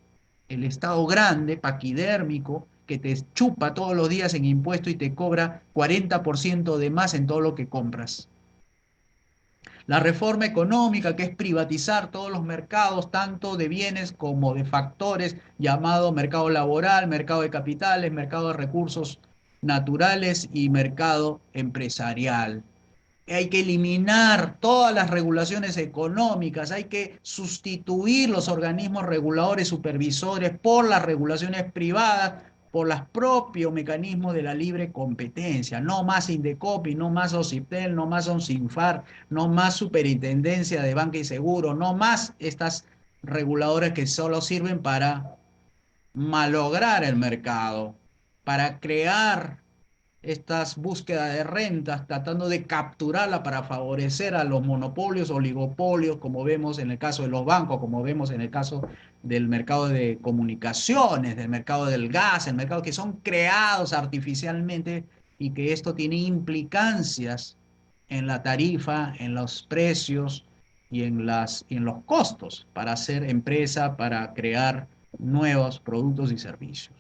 el Estado grande, paquidérmico, que te chupa todos los días en impuestos y te cobra 40% de más en todo lo que compras. La reforma económica, que es privatizar todos los mercados, tanto de bienes como de factores, llamado mercado laboral, mercado de capitales, mercado de recursos naturales y mercado empresarial. Hay que eliminar todas las regulaciones económicas, hay que sustituir los organismos reguladores supervisores por las regulaciones privadas, por los propios mecanismos de la libre competencia. No más Indecopi, no más OCIPTEL, no más ONCINFAR, no más Superintendencia de Banca y Seguro, no más estas reguladoras que solo sirven para malograr el mercado, para crear estas búsquedas de rentas, tratando de capturarla para favorecer a los monopolios, oligopolios, como vemos en el caso de los bancos, como vemos en el caso del mercado de comunicaciones, del mercado del gas, el mercado que son creados artificialmente y que esto tiene implicancias en la tarifa, en los precios y en los costos para hacer empresa, para crear nuevos productos y servicios.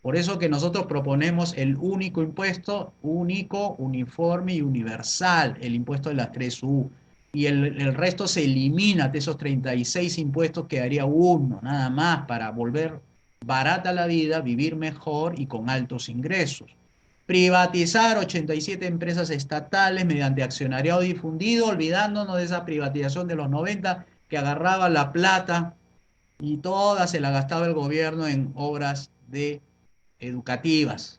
Por eso que nosotros proponemos el único impuesto, único, uniforme y universal, el impuesto de las 3U. Y el resto se elimina de esos 36 impuestos, quedaría uno, nada más, para volver barata la vida, vivir mejor y con altos ingresos. Privatizar 87 empresas estatales mediante accionariado difundido, olvidándonos de esa privatización de los 90 que agarraba la plata y toda se la gastaba el gobierno en obras de educativas,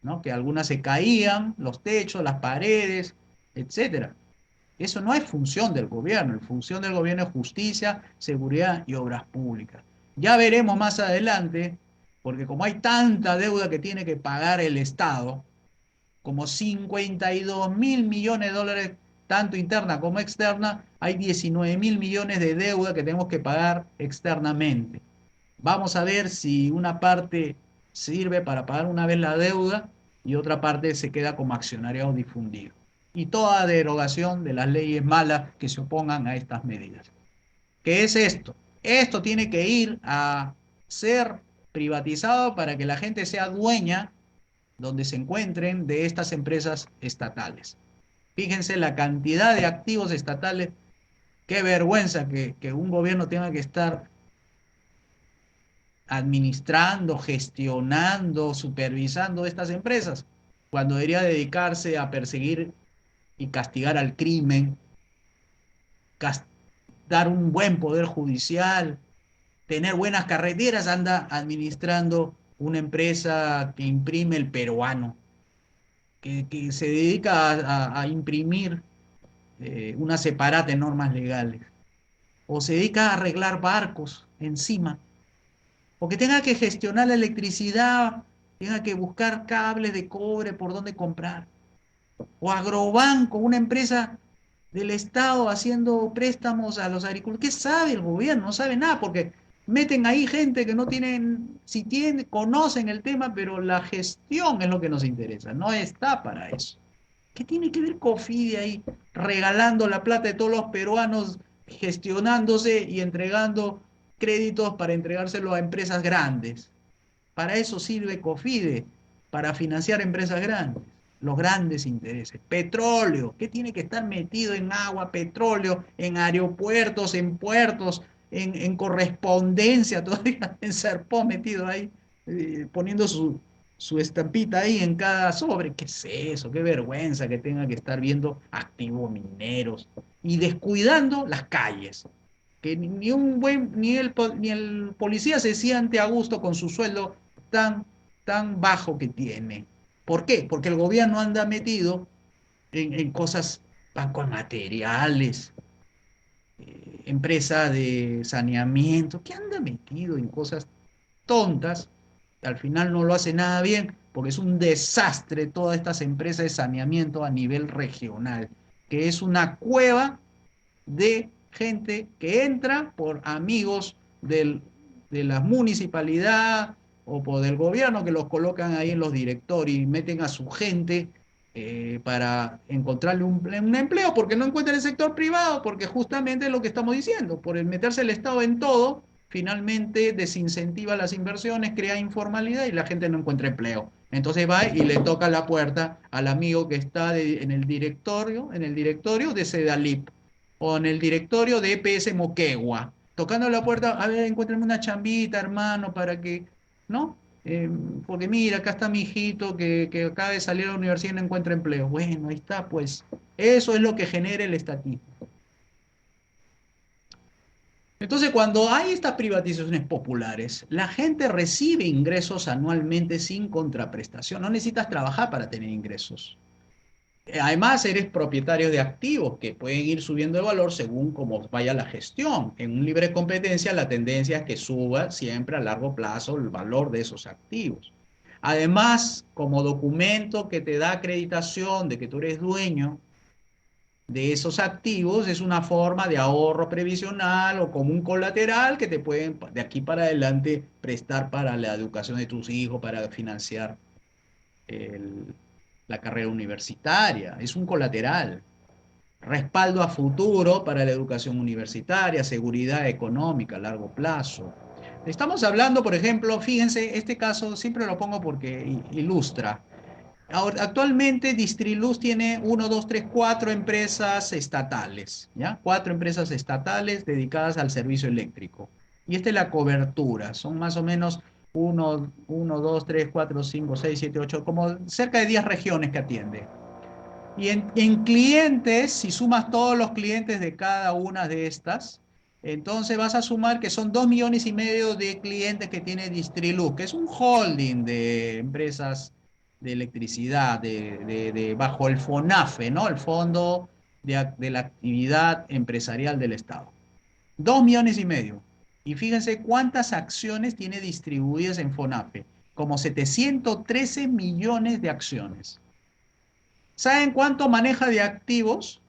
¿no? Que algunas se caían, los techos, las paredes, etcétera. Eso no es función del gobierno, la función del gobierno es justicia, seguridad y obras públicas. Ya veremos más adelante porque como hay tanta deuda que tiene que pagar el Estado, como 52.000 millones de dólares, tanto interna como externa, hay 19.000 millones de deuda que tenemos que pagar externamente. Vamos a ver si una parte sirve para pagar una vez la deuda y otra parte se queda como accionariado difundido. Y toda derogación de las leyes malas que se opongan a estas medidas. ¿Qué es esto? Esto tiene que ir a ser privatizado para que la gente sea dueña donde se encuentren de estas empresas estatales. Fíjense la cantidad de activos estatales. Qué vergüenza que un gobierno tenga que estar administrando, gestionando, supervisando estas empresas, cuando debería dedicarse a perseguir y castigar al crimen, dar un buen poder judicial, tener buenas carreteras. Anda administrando una empresa que imprime el peruano, que se dedica a imprimir una separata de normas legales, o se dedica a arreglar barcos encima, o que tenga que gestionar la electricidad, tenga que buscar cables de cobre por dónde comprar, o Agrobanco, una empresa del Estado haciendo préstamos a los agricultores. ¿Qué sabe el gobierno? No sabe nada, porque meten ahí gente que no tienen, si tienen, conocen el tema, pero la gestión es lo que nos interesa, no está para eso. ¿Qué tiene que ver Cofidis ahí regalando la plata de todos los peruanos, gestionándose y entregando créditos para entregárselo a empresas grandes? Para eso sirve Cofidis, para financiar empresas grandes, los grandes intereses. Petróleo, ¿qué tiene que estar metido en agua, petróleo, en aeropuertos, en puertos, en correspondencia, todavía en Serpó metido ahí, poniendo su estampita ahí en cada sobre? ¿Qué es eso? Qué vergüenza que tenga que estar viendo activos mineros y descuidando las calles. Que ni el policía se siente a gusto con su sueldo tan, tan bajo que tiene. ¿Por qué? Porque el gobierno anda metido en cosas, bancos materiales, empresa de saneamiento, que anda metido en cosas tontas, al final no lo hace nada bien, porque es un desastre todas estas empresas de saneamiento a nivel regional, que es una cueva de gente que entra por amigos de la municipalidad o por del gobierno, que los colocan ahí en los directorios y meten a su gente para encontrarle un empleo, porque no encuentran el sector privado, porque justamente es lo que estamos diciendo, por el meterse el Estado en todo, finalmente desincentiva las inversiones, crea informalidad y la gente no encuentra empleo. Entonces va y le toca la puerta al amigo que está en el directorio de Sedalip o en el directorio de EPS Moquegua, tocando la puerta: a ver, encuéntrame una chambita, hermano, para que, ¿no? Porque mira, acá está mi hijito que acaba de salir a la universidad y no encuentra empleo. Bueno, ahí está, pues. Eso es lo que genera el estatismo. Entonces, cuando hay estas privatizaciones populares, la gente recibe ingresos anualmente sin contraprestación. No necesitas trabajar para tener ingresos. Además, eres propietario de activos que pueden ir subiendo de valor según cómo vaya la gestión. En un libre competencia, la tendencia es que suba siempre a largo plazo el valor de esos activos. Además, como documento que te da acreditación de que tú eres dueño de esos activos, es una forma de ahorro previsional o como un colateral que te pueden de aquí para adelante prestar para la educación de tus hijos, para financiar el, la carrera universitaria. Es un colateral. Respaldo a futuro para la educación universitaria, seguridad económica a largo plazo. Estamos hablando, por ejemplo, fíjense, este caso siempre lo pongo porque ilustra. Ahora, actualmente Distriluz tiene 4 empresas estatales, ¿ya? 4 empresas estatales dedicadas al servicio eléctrico. Y esta es la cobertura, son más o menos 1, 2, 3, 4, 5, 6, 7, 8, como cerca de 10 regiones que atiende. Y en clientes, si sumas todos los clientes de cada una de estas, entonces vas a sumar que son 2,5 millones de clientes que tiene Distriluz, que es un holding de empresas de electricidad, bajo el FONAFE, ¿no? El Fondo de la Actividad Empresarial del Estado. 2,5 millones. Y fíjense cuántas acciones tiene distribuidas en FONAFE. Como 713 millones de acciones. ¿Saben cuánto maneja de activos?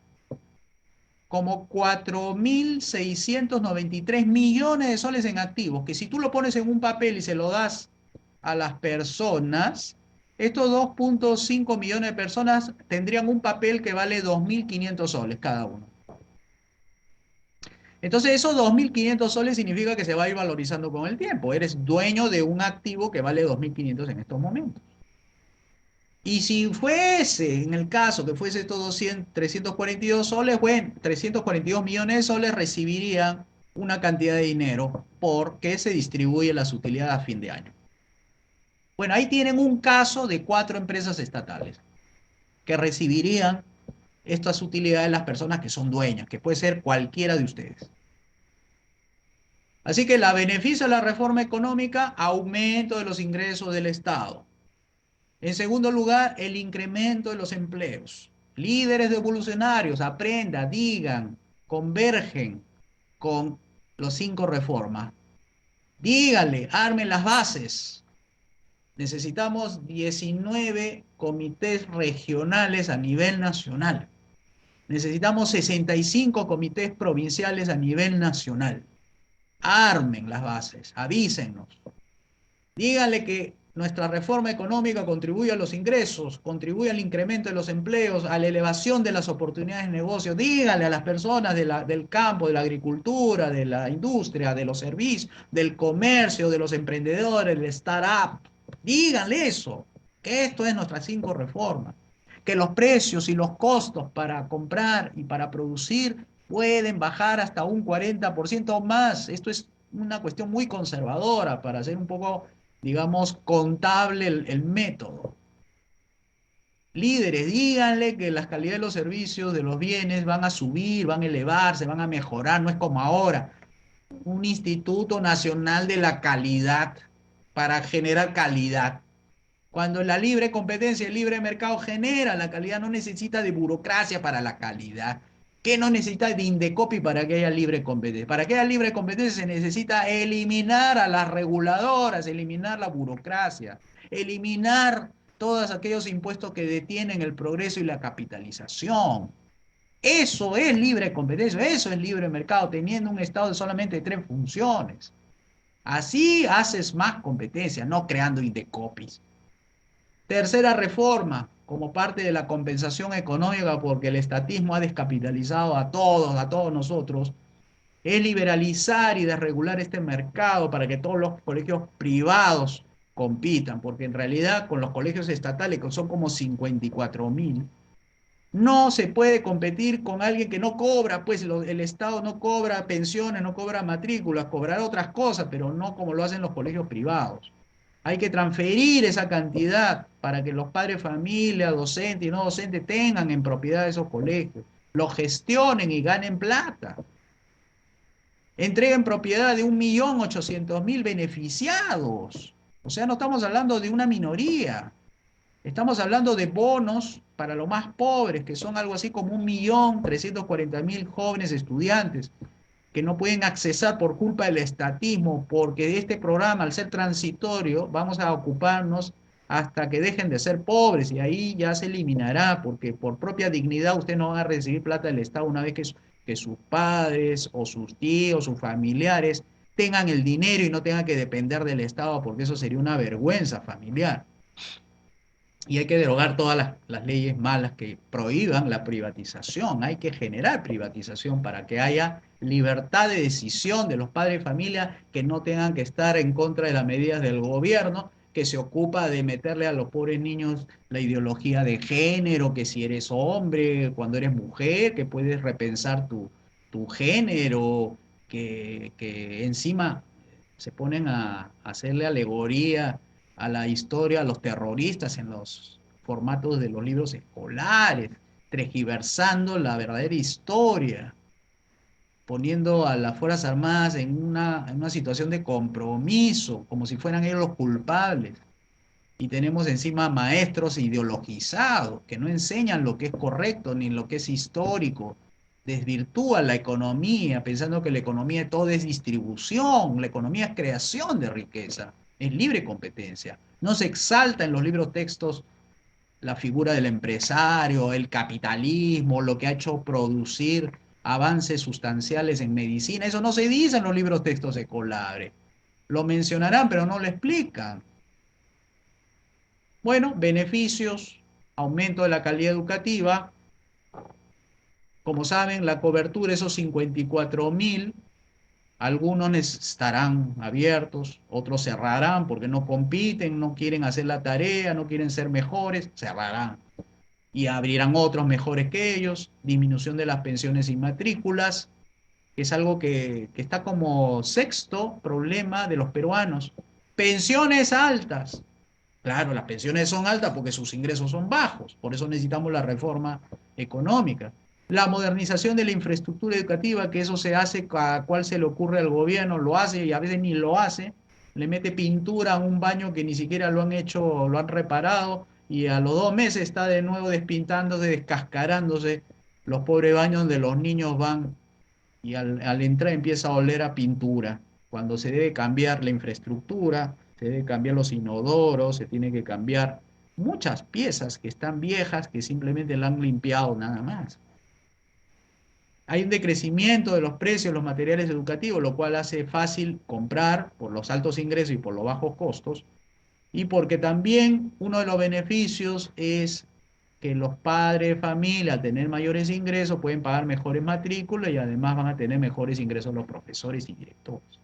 Como 4.693 millones de soles en activos, que si tú lo pones en un papel y se lo das a las personas, estos 2.5 millones de personas tendrían un papel que vale 2.500 soles cada uno. Entonces, esos 2.500 soles significa que se va a ir valorizando con el tiempo. Eres dueño de un activo que vale 2.500 en estos momentos. Y si fuese, en el caso que fuese estos 342 soles, bueno, 342 millones de soles recibirían una cantidad de dinero porque se distribuye las utilidades a fin de año. Bueno, ahí tienen un caso de 4 empresas estatales que recibirían estas utilidades las personas que son dueñas, que puede ser cualquiera de ustedes. Así que la beneficia de la reforma económica, aumento de los ingresos del Estado. En segundo lugar, el incremento de los empleos. Líderes evolucionarios, aprendan, digan, convergen con los 5 reformas. Díganle, armen las bases. Necesitamos 19 comités regionales a nivel nacional. Necesitamos 65 comités provinciales a nivel nacional. Armen las bases, avísennos. Díganle que nuestra reforma económica contribuye a los ingresos, contribuye al incremento de los empleos, a la elevación de las oportunidades de negocio. Díganle a las personas del campo, de la agricultura, de la industria, de los servicios, del comercio, de los emprendedores, del startup. Díganle eso, que esto es nuestras 5 reformas, que los precios y los costos para comprar y para producir pueden bajar hasta un 40% más. Esto es una cuestión muy conservadora para hacer un poco, digamos, contable el método. Líderes, díganle que las calidades de los servicios, de los bienes van a subir, van a elevarse, van a mejorar, no es como ahora. Un Instituto Nacional de la Calidad para generar calidad. Cuando la libre competencia, el libre mercado genera la calidad, no necesita de burocracia para la calidad. ¿Qué no necesita de Indecopi para que haya libre competencia? Para que haya libre competencia se necesita eliminar a las reguladoras, eliminar la burocracia, eliminar todos aquellos impuestos que detienen el progreso y la capitalización. Eso es libre competencia, eso es libre mercado, teniendo un Estado de solamente 3 funciones. Así haces más competencia, no creando Indecopis. Tercera reforma, como parte de la compensación económica, porque el estatismo ha descapitalizado a todos nosotros, es liberalizar y desregular este mercado para que todos los colegios privados compitan, porque en realidad con los colegios estatales, que son como 54.000, no se puede competir con alguien que no cobra, pues el Estado no cobra pensiones, no cobra matrículas, cobrará otras cosas, pero no como lo hacen los colegios privados. Hay que transferir esa cantidad para que los padres de familia, docentes y no docentes tengan en propiedad esos colegios, los gestionen y ganen plata. Entreguen propiedad de 1.800.000 beneficiados. O sea, no estamos hablando de una minoría. Estamos hablando de bonos para los más pobres, que son algo así como 1.340.000 jóvenes estudiantes que no pueden accesar por culpa del estatismo, porque de este programa, al ser transitorio, vamos a ocuparnos hasta que dejen de ser pobres y ahí ya se eliminará, porque por propia dignidad usted no va a recibir plata del Estado una vez que sus padres o sus tíos, sus familiares tengan el dinero y no tengan que depender del Estado, porque eso sería una vergüenza familiar. Y hay que derogar todas las leyes malas que prohíban la privatización. Hay que generar privatización para que haya libertad de decisión de los padres de familia, que no tengan que estar en contra de las medidas del gobierno, que se ocupa de meterle a los pobres niños la ideología de género, que si eres hombre, cuando eres mujer, que puedes repensar tu género, que encima se ponen a hacerle alegoría a la historia, a los terroristas en los formatos de los libros escolares, tergiversando la verdadera historia, poniendo a las Fuerzas Armadas en una situación de compromiso, como si fueran ellos los culpables. Y tenemos encima maestros ideologizados que no enseñan lo que es correcto ni lo que es histórico. desvirtúa la economía, pensando que la economía todo es distribución, la economía es creación de riqueza, es libre competencia. No se exalta en los libros textos la figura del empresario, el capitalismo, lo que ha hecho producir avances sustanciales en medicina. Eso no se dice en los libros textos escolares. Lo mencionarán, pero no lo explican. Bueno, beneficios, aumento de la calidad educativa. Como saben, la cobertura, esos 54.000, algunos estarán abiertos, otros cerrarán porque no compiten, no quieren hacer la tarea, no quieren ser mejores, cerrarán. Y abrirán otros mejores que ellos, disminución de las pensiones y matrículas, que es algo que está como sexto problema de los peruanos. Pensiones altas. Claro, las pensiones son altas porque sus ingresos son bajos, por eso necesitamos la reforma económica. La modernización de la infraestructura educativa, que eso se hace a cual se le ocurre al gobierno, lo hace y a veces ni lo hace, le mete pintura a un baño que ni siquiera lo han hecho, lo han reparado, y a los 2 meses está de nuevo despintándose, descascarándose los pobres baños donde los niños van y al entrar empieza a oler a pintura, cuando se debe cambiar la infraestructura, se debe cambiar los inodoros, se tiene que cambiar muchas piezas que están viejas, que simplemente la han limpiado nada más. Hay un decrecimiento de los precios de los materiales educativos, lo cual hace fácil comprar por los altos ingresos y por los bajos costos, y porque también uno de los beneficios es que los padres de familia, al tener mayores ingresos, pueden pagar mejores matrículas y además van a tener mejores ingresos los profesores y directores.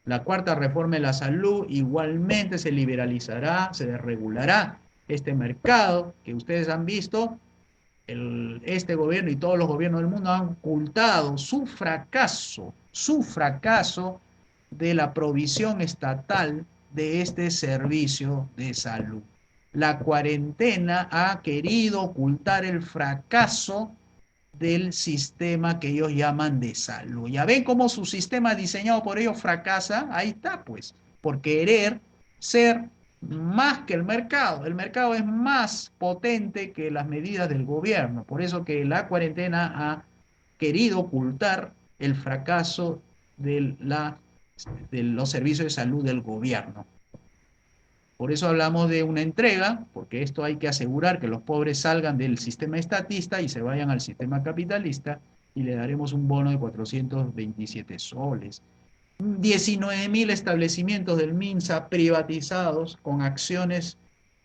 La cuarta reforma de la salud igualmente se liberalizará, se desregulará este mercado que ustedes han visto. Este gobierno y todos los gobiernos del mundo han ocultado su fracaso de la provisión estatal de este servicio de salud. La cuarentena ha querido ocultar el fracaso del sistema que ellos llaman de salud. Ya ven cómo su sistema diseñado por ellos fracasa. Ahí está, pues, por querer ser más que el mercado. El mercado es más potente que las medidas del gobierno. Por eso que la cuarentena ha querido ocultar el fracaso de los servicios de salud del gobierno. Por eso hablamos de una entrega, porque esto hay que asegurar que los pobres salgan del sistema estatista y se vayan al sistema capitalista, y le daremos un bono de 427 soles. 19.000 establecimientos del MINSA privatizados con acciones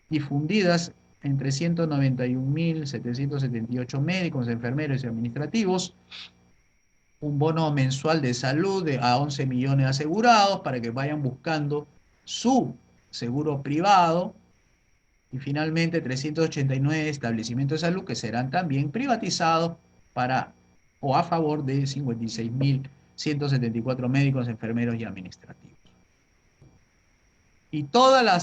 difundidas entre 191.778 médicos, enfermeros y administrativos. Un bono mensual de salud a 11 millones asegurados para que vayan buscando su seguro privado, y finalmente 389 establecimientos de salud que serán también privatizados para o a favor de 56.174 médicos, enfermeros y administrativos. Y toda la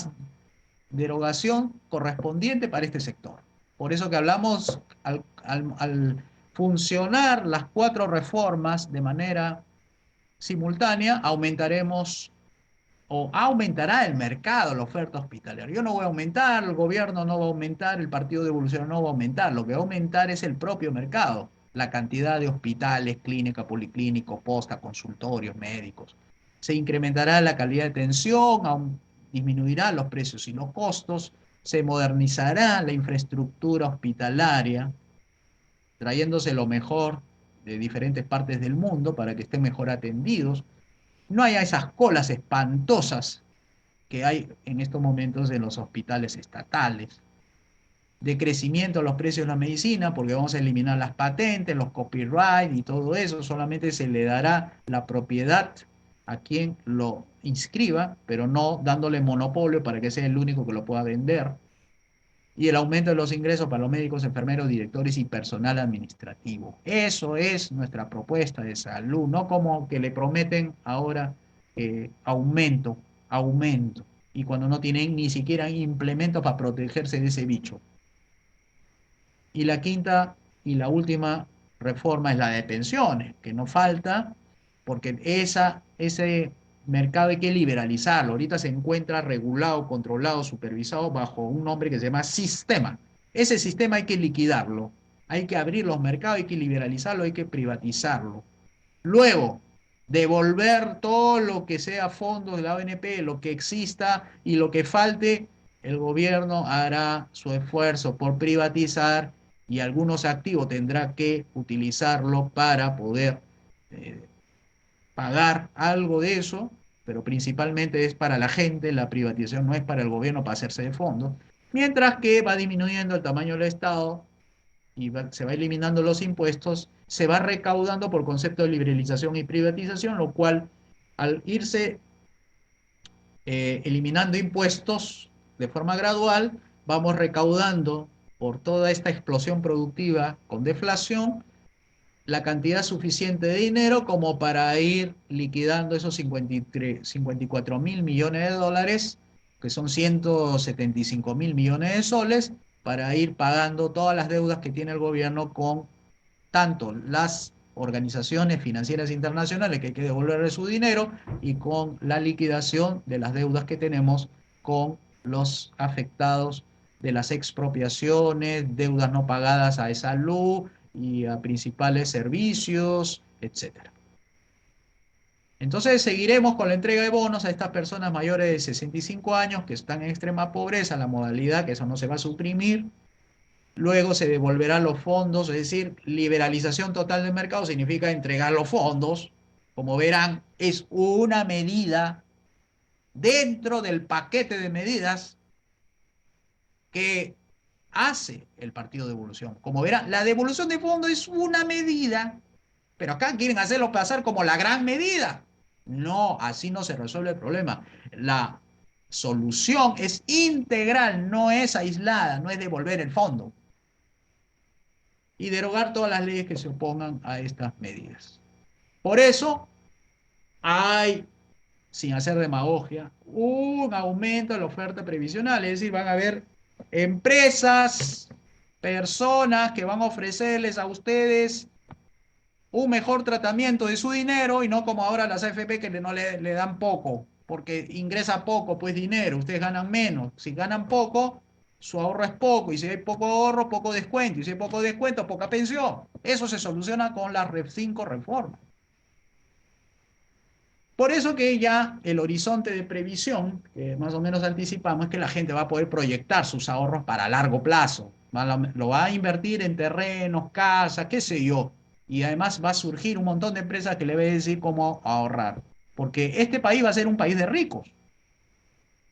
derogación correspondiente para este sector. Por eso que hablamos al funcionar las 4 reformas de manera simultánea, aumentaremos o aumentará el mercado, la oferta hospitalaria. Yo no voy a aumentar, el gobierno no va a aumentar, el Partido de Evolución no va a aumentar. Lo que va a aumentar es el propio mercado, la cantidad de hospitales, clínicas, policlínicos, posta, consultorios, médicos. Se incrementará la calidad de atención, disminuirán los precios y los costos, se modernizará la infraestructura hospitalaria, trayéndose lo mejor de diferentes partes del mundo para que estén mejor atendidos. No haya esas colas espantosas que hay en estos momentos en los hospitales estatales. Decrecimiento de los precios de la medicina, porque vamos a eliminar las patentes, los copyright y todo eso. Solamente se le dará la propiedad a quien lo inscriba, pero no dándole monopolio para que sea el único que lo pueda vender. Y el aumento de los ingresos para los médicos, enfermeros, directores y personal administrativo. Eso es nuestra propuesta de salud, no como que le prometen ahora aumento, aumento, y cuando no tienen ni siquiera implementos para protegerse de ese bicho. Y la quinta y la última reforma es la de pensiones, que no falta, porque ese mercado hay que liberalizarlo. Ahorita se encuentra regulado, controlado, supervisado bajo un nombre que se llama sistema. Ese sistema hay que liquidarlo. Hay que abrir los mercados, hay que liberalizarlo, hay que privatizarlo. Luego, devolver todo lo que sea fondos de la ONP, lo que exista y lo que falte, el gobierno hará su esfuerzo por privatizar y algunos activos tendrá que utilizarlo para poder eh, pagar algo de eso, pero principalmente es para la gente, la privatización no es para el gobierno para hacerse de fondos, mientras que va disminuyendo el tamaño del Estado y se va eliminando los impuestos, se va recaudando por concepto de liberalización y privatización, lo cual al irse eliminando impuestos de forma gradual, vamos recaudando por toda esta explosión productiva con deflación la cantidad suficiente de dinero como para ir liquidando esos 54 mil millones de dólares, que son 175 mil millones de soles, para ir pagando todas las deudas que tiene el gobierno con tanto las organizaciones financieras internacionales que hay que devolverle su dinero y con la liquidación de las deudas que tenemos con los afectados de las expropiaciones, deudas no pagadas a salud y a principales servicios, etcétera. Entonces seguiremos con la entrega de bonos a estas personas mayores de 65 años que están en extrema pobreza, la modalidad que eso no se va a suprimir. Luego se devolverán los fondos, es decir, liberalización total del mercado significa entregar los fondos. Como verán, es una medida dentro del paquete de medidas que hace el partido de Evolución. Como verán, la devolución de fondos es una medida, pero acá quieren hacerlo pasar como la gran medida. No, así no se resuelve el problema. La solución es integral, no es aislada, no es devolver el fondo y derogar todas las leyes que se opongan a estas medidas. Por eso hay, sin hacer demagogia, un aumento de la oferta previsional, es decir, van a haber empresas, personas que van a ofrecerles a ustedes un mejor tratamiento de su dinero y no como ahora las AFP que no le dan poco, porque ingresa poco, pues dinero, ustedes ganan menos. Si ganan poco, su ahorro es poco, y si hay poco ahorro, poco descuento, y si hay poco descuento, poca pensión. Eso se soluciona con las 5 reformas. Por eso que ya el horizonte de previsión, que más o menos anticipamos, es que la gente va a poder proyectar sus ahorros para largo plazo. Lo va a invertir en terrenos, casas, qué sé yo. Y además va a surgir un montón de empresas que le van a decir cómo ahorrar. Porque este país va a ser un país de ricos.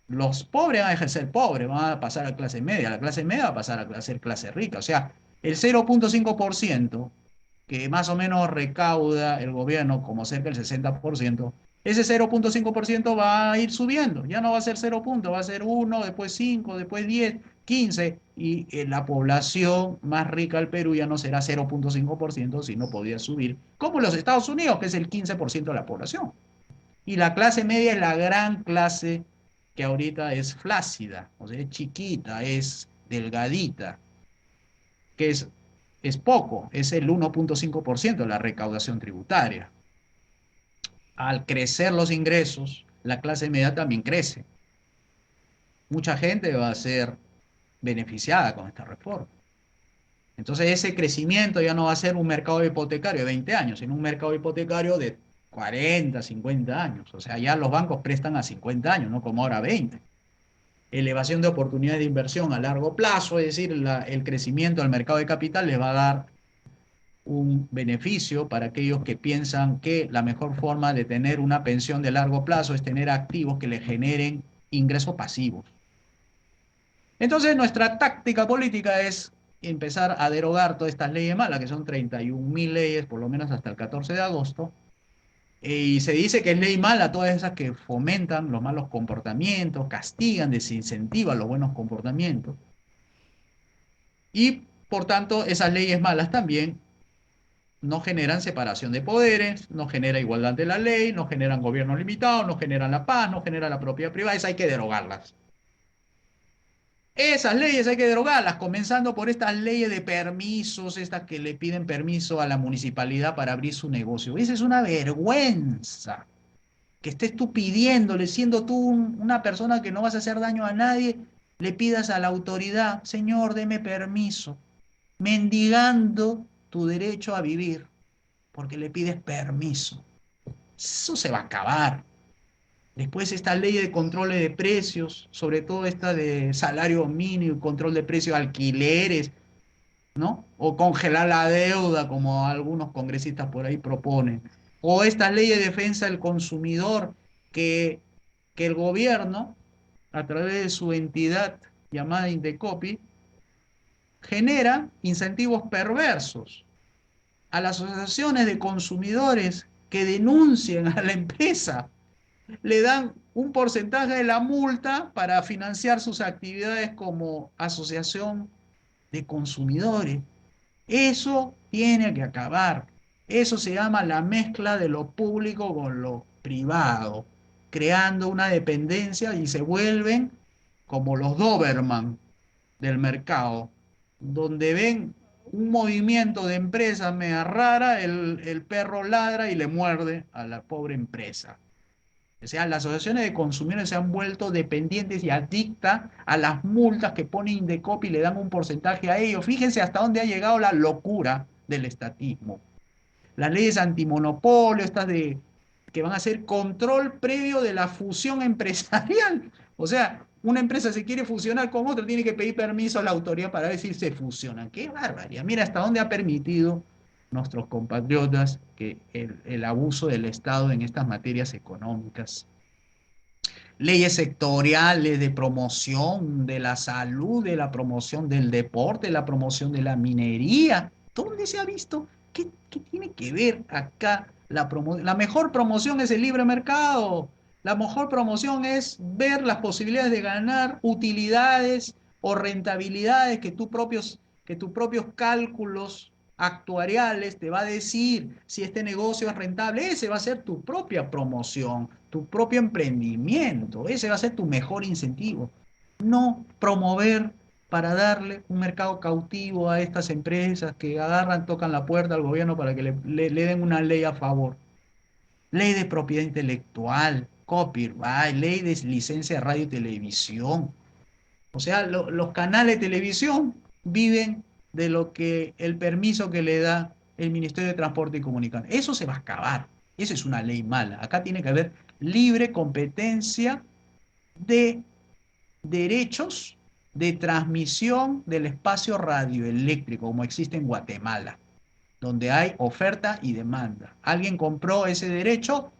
Los pobres van a dejar de ser pobres, van a pasar a clase media. La clase media va a pasar a ser clase rica. O sea, el 0,5% que más o menos recauda el gobierno como cerca del 60%, ese 0,5% va a ir subiendo. Ya no va a ser 0 puntos, va a ser 1, después 5, después 10, 15, y la población más rica del Perú ya no será 0,5%, sino podría subir, como los Estados Unidos, que es el 15% de la población. Y la clase media es la gran clase que ahorita es flácida, o sea, es chiquita, es delgadita, que es poco, es el 1,5% de la recaudación tributaria. Al crecer los ingresos, la clase media también crece. Mucha gente va a ser beneficiada con esta reforma. Entonces ese crecimiento ya no va a ser un mercado hipotecario de 20 años, sino un mercado hipotecario de 40, 50 años. O sea, ya los bancos prestan a 50 años, no como ahora 20. Elevación de oportunidades de inversión a largo plazo, es decir, el crecimiento del mercado de capital les va a dar un beneficio para aquellos que piensan que la mejor forma de tener una pensión de largo plazo es tener activos que le generen ingresos pasivos. Entonces, nuestra táctica política es empezar a derogar todas estas leyes malas, que son 31.000 leyes, por lo menos hasta el 14 de agosto, y se dice que es ley mala todas esas que fomentan los malos comportamientos, castigan, desincentivan los buenos comportamientos, y por tanto esas leyes malas también no generan separación de poderes, no genera igualdad ante la ley, no generan gobiernos limitados, no generan la paz, no generan la propiedad privada, esas hay que derogarlas. Esas leyes hay que derogarlas, comenzando por estas leyes de permisos, estas que le piden permiso a la municipalidad para abrir su negocio. Esa es una vergüenza. Que estés tú pidiéndole, siendo tú una persona que no vas a hacer daño a nadie, le pidas a la autoridad, señor, deme permiso. mendigando tu derecho a vivir, porque le pides permiso. Eso se va a acabar. Después esta ley de control de precios, sobre todo esta de salario mínimo, control de precios de alquileres, ¿no? O congelar la deuda, como algunos congresistas por ahí proponen. O esta ley de defensa del consumidor, que, que el gobierno, a través de su entidad llamada Indecopi, genera incentivos perversos a las asociaciones de consumidores que denuncien a la empresa. Le dan un porcentaje de la multa para financiar sus actividades como asociación de consumidores. Eso tiene que acabar. Eso se llama la mezcla de lo público con lo privado, creando una dependencia y se vuelven como los Doberman del mercado, donde ven un movimiento de empresa media rara, el perro ladra y le muerde a la pobre empresa. O sea, las asociaciones de consumidores se han vuelto dependientes y adictas a las multas que pone Indecopi y le dan un porcentaje a ellos. Fíjense hasta dónde ha llegado la locura del estatismo. Las leyes antimonopolio, estas de que van a hacer control previo de la fusión empresarial. O sea, una empresa se quiere fusionar con otra, tiene que pedir permiso a la autoridad para ver si se fusionan. ¡Qué barbaridad! Mira hasta dónde ha permitido nuestros compatriotas que el abuso del Estado en estas materias económicas. Leyes sectoriales de promoción de la salud, de la promoción del deporte, de la promoción de la minería. ¿Dónde se ha visto? ¿Qué tiene que ver acá la promoción? La mejor promoción es el libre mercado. La mejor promoción es ver las posibilidades de ganar utilidades o rentabilidades que tus propios cálculos actuariales te va a decir si este negocio es rentable. Ese va a ser tu propia promoción, tu propio emprendimiento. Ese va a ser tu mejor incentivo. No promover para darle un mercado cautivo a estas empresas que agarran, tocan la puerta al gobierno para que le den una ley a favor. Ley de propiedad intelectual, copyright, ley de licencia de radio y televisión. O sea, los canales de televisión viven de lo que el permiso que le da el Ministerio de Transporte y Comunicaciones. Eso se va a acabar. Esa es una ley mala. Acá tiene que haber libre competencia de derechos de transmisión del espacio radioeléctrico, como existe en Guatemala, donde hay oferta y demanda. Alguien compró ese derecho,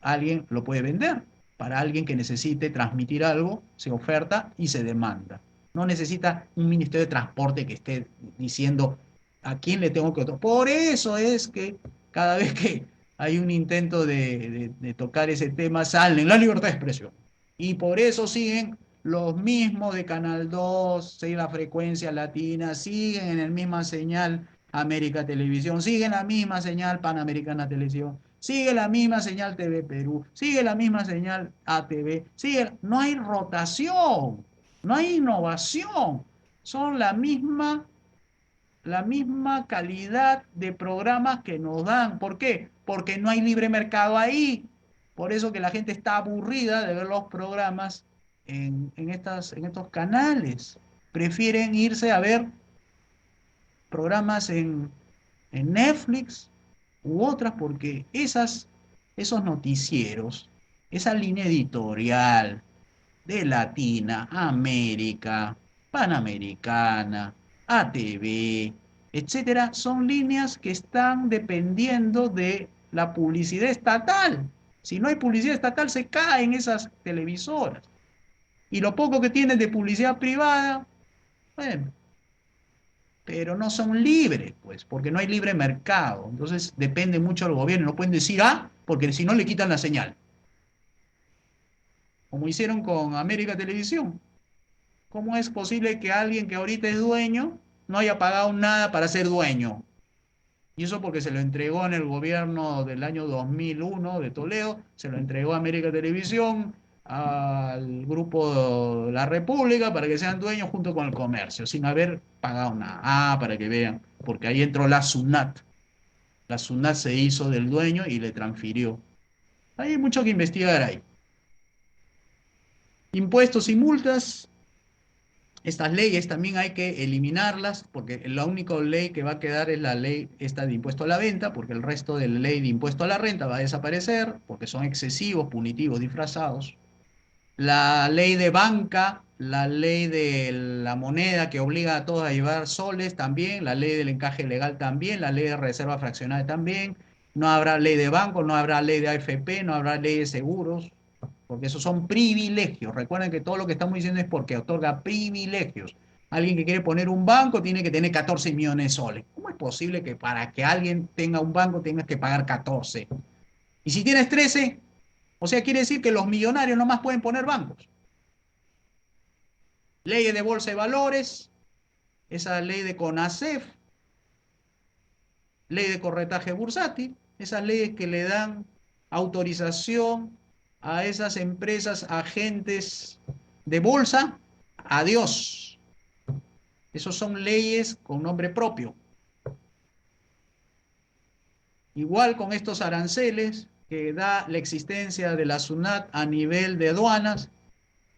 alguien lo puede vender. Para alguien que necesite transmitir algo, se oferta y se demanda. No necesita un Ministerio de Transporte que esté diciendo a quién le tengo que otorgar. Por eso es que cada vez que hay un intento de tocar ese tema, salen la libertad de expresión. Y por eso siguen los mismos de Canal 2, siguen la frecuencia latina, siguen en el misma señal América Televisión, siguen la misma señal Panamericana Televisión, sigue la misma señal TV Perú, sigue la misma señal ATV, no hay rotación, no hay innovación, son la misma calidad de programas que nos dan. ¿Por qué? Porque no hay libre mercado ahí. Por eso que la gente está aburrida de ver los programas en estos canales. Prefieren irse a ver programas en Netflix u otras porque esos noticieros, esa línea editorial de Latina, América, Panamericana, ATV, etcétera, son líneas que están dependiendo de la publicidad estatal. Si no hay publicidad estatal, se caen esas televisoras. Y lo poco que tienen de publicidad privada, bueno, pero no son libres, pues, porque no hay libre mercado. Entonces depende mucho del gobierno. No pueden decir, porque si no le quitan la señal. Como hicieron con América Televisión. ¿Cómo es posible que alguien que ahorita es dueño no haya pagado nada para ser dueño? Y eso porque se lo entregó en el gobierno del año 2001 de Toledo, se lo entregó a América Televisión, al grupo La República, para que sean dueños junto con el comercio, sin haber pagado nada. Para que vean, porque ahí entró la SUNAT. La SUNAT se hizo del dueño y le transfirió. Hay mucho que investigar ahí. Impuestos y multas. Estas leyes también hay que eliminarlas, porque la única ley que va a quedar es la ley esta de impuesto a la venta, porque el resto de la ley de impuesto a la renta va a desaparecer, porque son excesivos, punitivos, disfrazados. La ley de banca, la ley de la moneda que obliga a todos a llevar soles también, la ley del encaje legal también, la ley de reserva fraccionaria también. No habrá ley de banco, no habrá ley de AFP, no habrá ley de seguros, porque esos son privilegios. Recuerden que todo lo que estamos diciendo es porque otorga privilegios. Alguien que quiere poner un banco tiene que tener 14 millones de soles. ¿Cómo es posible que para que alguien tenga un banco tengas que pagar 14? Y si tienes 13, o sea, quiere decir que los millonarios nomás pueden poner bancos. Leyes de bolsa de valores, esa ley de CONACEF, ley de corretaje bursátil, esas leyes que le dan autorización a esas empresas, agentes de bolsa, adiós. Esos son leyes con nombre propio. Igual con estos aranceles que da la existencia de la SUNAT a nivel de aduanas,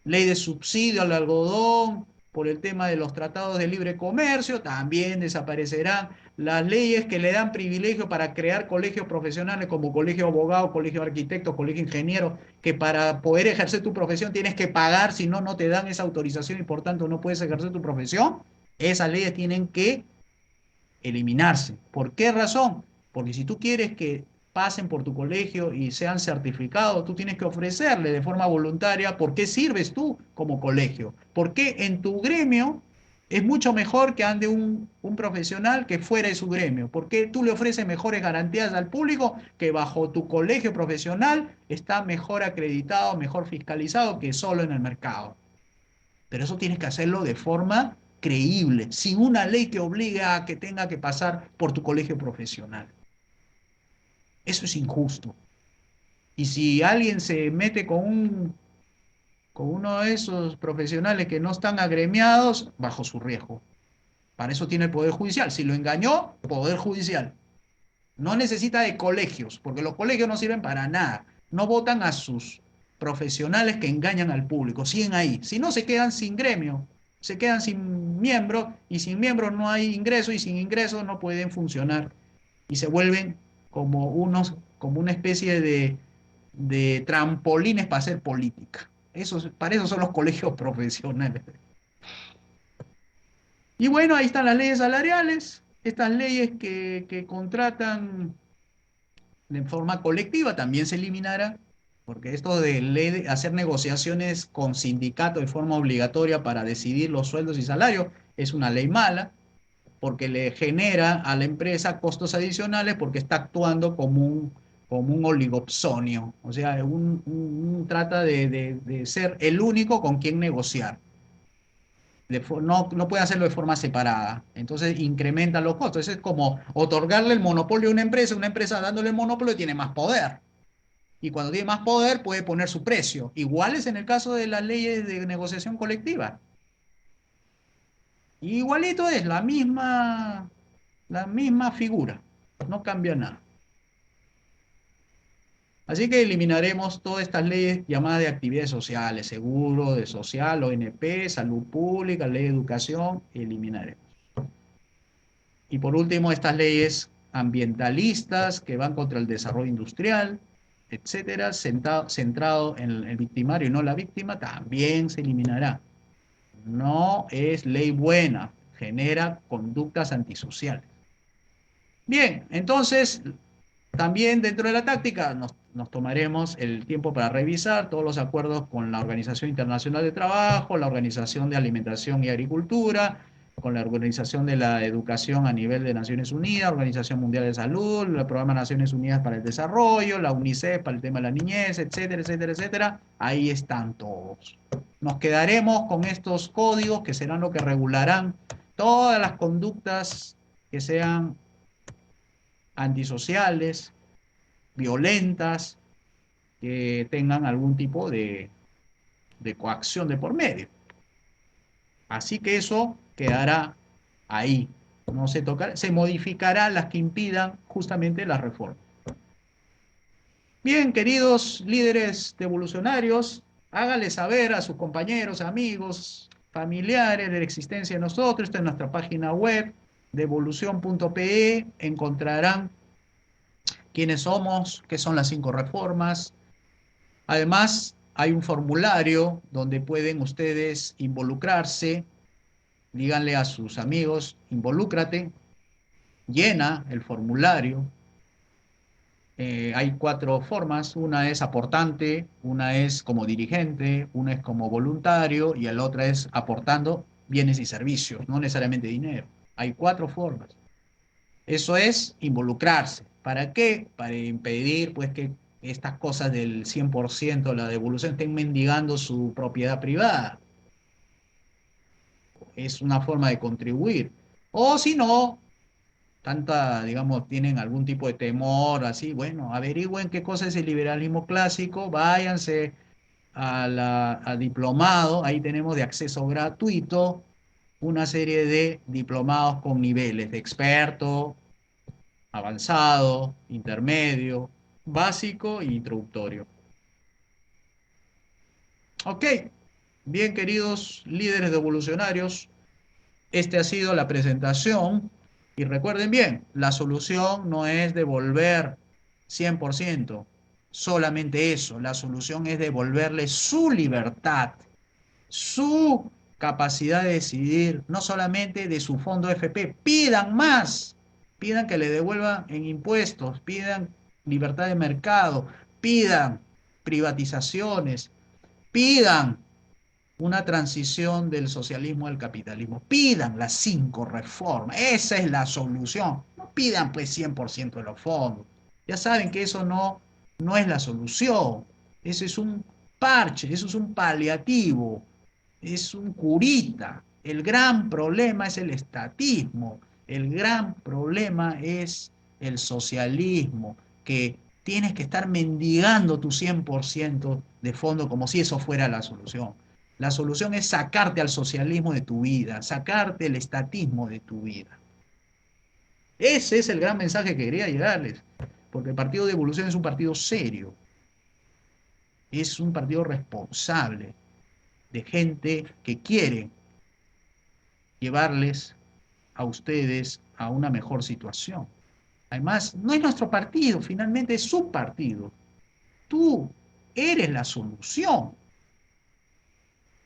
ley de subsidio al algodón, por el tema de los tratados de libre comercio, también desaparecerán las leyes que le dan privilegio para crear colegios profesionales como colegio de abogados, colegio de arquitectos, colegio de ingenieros, que para poder ejercer tu profesión tienes que pagar, si no, no te dan esa autorización y por tanto no puedes ejercer tu profesión. Esas leyes tienen que eliminarse. ¿Por qué razón? Porque si tú quieres que pasen por tu colegio y sean certificados, tú tienes que ofrecerle de forma voluntaria por qué sirves tú como colegio. ¿Por qué en tu gremio es mucho mejor que ande un profesional que fuera de su gremio? ¿Por qué tú le ofreces mejores garantías al público que bajo tu colegio profesional está mejor acreditado, mejor fiscalizado que solo en el mercado? Pero eso tienes que hacerlo de forma creíble, sin una ley que obligue a que tenga que pasar por tu colegio profesional. Eso es injusto. Y si alguien se mete con uno de esos profesionales que no están agremiados, bajo su riesgo. Para eso tiene el Poder Judicial. Si lo engañó, Poder Judicial. No necesita de colegios, porque los colegios no sirven para nada. No votan a sus profesionales que engañan al público. Siguen ahí. Si no, se quedan sin gremio, se quedan sin miembros, y sin miembros no hay ingreso, y sin ingresos no pueden funcionar. Y se vuelven como una especie de trampolines para hacer política. Para eso son los colegios profesionales. Y bueno, ahí están las leyes salariales, estas leyes que contratan de forma colectiva también se eliminará, porque esto de ley de hacer negociaciones con sindicatos de forma obligatoria para decidir los sueldos y salarios es una ley mala, porque le genera a la empresa costos adicionales porque está actuando como un oligopsonio, o sea, trata de ser el único con quien negociar. No puede hacerlo de forma separada. Entonces incrementa los costos. Es como otorgarle el monopolio a una empresa dándole el monopolio tiene más poder. Y cuando tiene más poder puede poner su precio. Igual es en el caso de las leyes de negociación colectiva. Igualito es la misma figura. No cambia nada. Así que eliminaremos todas estas leyes llamadas de actividades sociales, seguro, de social, ONP, salud pública, ley de educación, eliminaremos. Y por último, estas leyes ambientalistas que van contra el desarrollo industrial, etcétera, centrado en el victimario y no la víctima, también se eliminará. No es ley buena, genera conductas antisociales. Bien, entonces, también dentro de la táctica nos tomaremos el tiempo para revisar todos los acuerdos con la Organización Internacional de Trabajo, la Organización de Alimentación y Agricultura, con la Organización de la Educación a nivel de Naciones Unidas, Organización Mundial de Salud, el Programa de Naciones Unidas para el Desarrollo, la UNICEF para el tema de la niñez, etcétera, etcétera, etcétera. Ahí están todos. Nos quedaremos con estos códigos que serán lo que regularán todas las conductas que sean antisociales, violentas, que tengan algún tipo de coacción de por medio. Así que eso quedará ahí. No se tocará, se modificará las que impidan justamente la reforma. Bien, queridos líderes evolucionarios, háganle saber a sus compañeros, amigos, familiares de la existencia de nosotros. Está en nuestra página web, devolución.pe. Encontrarán quiénes somos, qué son las 5 reformas. Además, hay un formulario donde pueden ustedes involucrarse. Díganle a sus amigos, involúcrate, llena el formulario. Hay 4 formas: una es aportante, una es como dirigente, una es como voluntario y la otra es aportando bienes y servicios, no necesariamente dinero. Hay 4 formas. Eso es involucrarse. ¿Para qué? Para impedir pues que estas cosas del 100% de la devolución estén mendigando su propiedad privada. Es una forma de contribuir. O si no, digamos, tienen algún tipo de temor, así, bueno, averigüen qué cosa es el liberalismo clásico, váyanse a diplomado, ahí tenemos de acceso gratuito una serie de diplomados con niveles de experto, avanzado, intermedio, básico e introductorio. Ok, bien, queridos líderes devolucionarios, esta ha sido la presentación. Y recuerden bien, la solución no es devolver 100%, solamente eso. La solución es devolverle su libertad, su capacidad de decidir, no solamente de su fondo FP. Pidan más, pidan que le devuelvan en impuestos, pidan libertad de mercado, pidan privatizaciones, pidan una transición del socialismo al capitalismo. Pidan las 5 reformas. Esa es la solución. No pidan pues 100% de los fondos. Ya saben que eso no es la solución. Eso es un parche, eso es un paliativo, es un curita. El gran problema es el estatismo. El gran problema es el socialismo, que tienes que estar mendigando tu 100% de fondo como si eso fuera la solución. La solución es sacarte al socialismo de tu vida, sacarte el estatismo de tu vida. Ese es el gran mensaje que quería llegarles, porque el Partido de Evolución es un partido serio, es un partido responsable, de gente que quiere llevarles a ustedes a una mejor situación. Además, no es nuestro partido, finalmente es su partido. Tú eres la solución.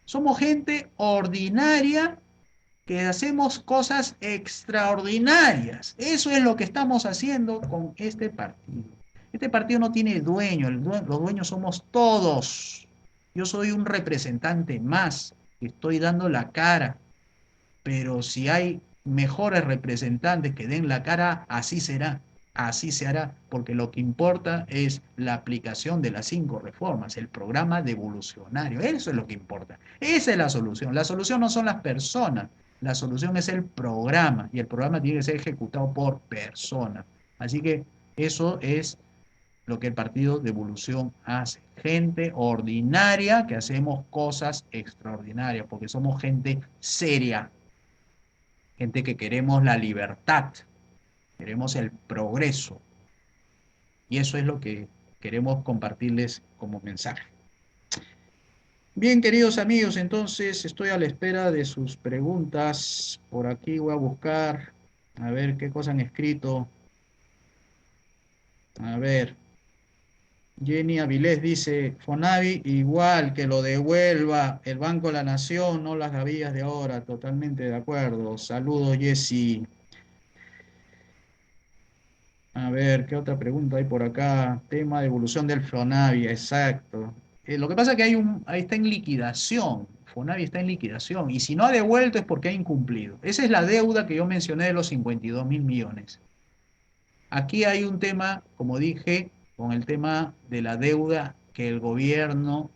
Somos gente ordinaria que hacemos cosas extraordinarias. Eso es lo que estamos haciendo con este partido. Este partido no tiene dueño, los dueños somos todos. Yo soy un representante más, que estoy dando la cara, pero si hay mejores representantes que den la cara, así será, así se hará, porque lo que importa es la aplicación de las 5 reformas, el programa devolucionario, eso es lo que importa, esa es la solución. La solución no son las personas, la solución es el programa, y el programa tiene que ser ejecutado por personas. Así que eso es lo que el Partido de Evolución hace. Gente ordinaria que hacemos cosas extraordinarias, porque somos gente seria, gente que queremos la libertad, queremos el progreso. Y eso es lo que queremos compartirles como mensaje. Bien, queridos amigos, entonces estoy a la espera de sus preguntas. Por aquí voy a buscar, a ver qué cosas han escrito. A ver, Jenny Avilés dice, Fonavi igual que lo devuelva el Banco de la Nación, no las gavillas de ahora, totalmente de acuerdo. Saludos, Jessy. A ver, ¿qué otra pregunta hay por acá? Tema de evolución del Fonavi, exacto. Lo que pasa es que ahí está en liquidación. Fonavi está en liquidación. Y si no ha devuelto es porque ha incumplido. Esa es la deuda que yo mencioné de los 52.000 millones. Aquí hay un tema, como dije, con el tema de la deuda que el gobierno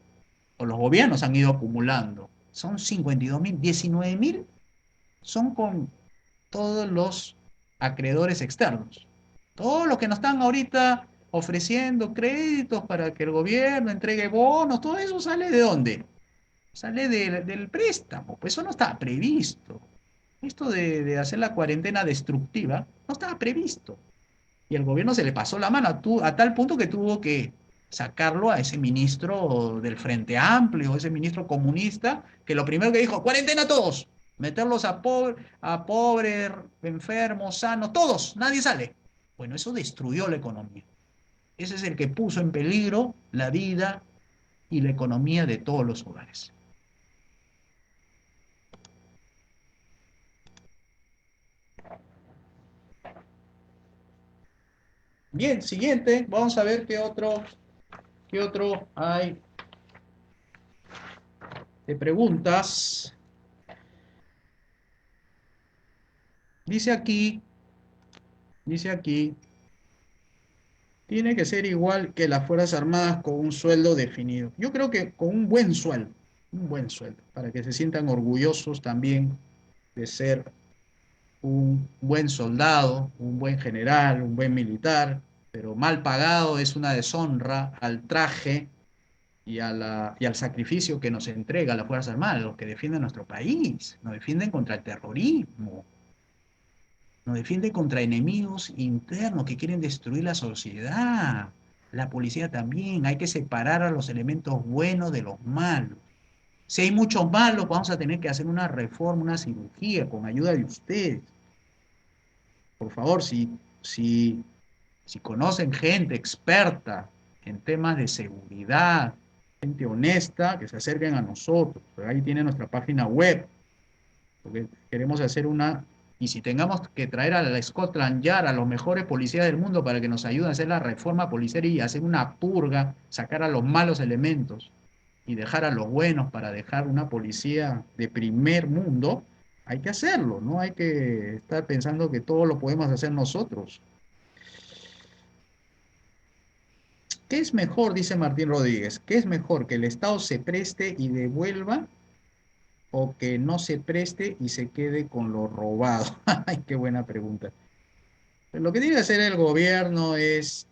o los gobiernos han ido acumulando. Son 52.000, 19.000 son con todos los acreedores externos. Todos los que nos están ahorita ofreciendo créditos para que el gobierno entregue bonos, todo eso sale ¿de dónde? Sale del préstamo, pues eso no estaba previsto. Esto de hacer la cuarentena destructiva no estaba previsto. Y el gobierno se le pasó la mano a tal punto que tuvo que sacarlo a ese ministro del Frente Amplio, ese ministro comunista, que lo primero que dijo, cuarentena a todos, meterlos a pobres, enfermos, sanos, todos, nadie sale. Bueno, eso destruyó la economía. Ese es el que puso en peligro la vida y la economía de todos los hogares. Bien, siguiente, vamos a ver qué otro hay de preguntas. Dice aquí, dice aquí, tiene que ser igual que las Fuerzas Armadas con un sueldo definido. Yo creo que con un buen sueldo, para que se sientan orgullosos también de ser un buen soldado, un buen general, un buen militar, pero mal pagado es una deshonra al traje y al sacrificio que nos entrega las Fuerzas Armadas, los que defienden nuestro país, nos defienden contra el terrorismo, nos defienden contra enemigos internos que quieren destruir la sociedad. La policía también, hay que separar a los elementos buenos de los malos. Si hay muchos malos, vamos a tener que hacer una reforma, una cirugía con ayuda de ustedes. Por favor, si conocen gente experta en temas de seguridad, gente honesta, que se acerquen a nosotros. Pero ahí tiene nuestra página web, porque queremos hacer una, y si tengamos que traer a la Scotland Yard, a los mejores policías del mundo para que nos ayuden a hacer la reforma policial y hacer una purga, sacar a los malos elementos y dejar a los buenos para dejar una policía de primer mundo, hay que hacerlo, no hay que estar pensando que todo lo podemos hacer nosotros. ¿Qué es mejor, dice Martín Rodríguez, qué es mejor, que el Estado se preste y devuelva o que no se preste y se quede con lo robado? Ay, qué buena pregunta. Lo que tiene que hacer el gobierno es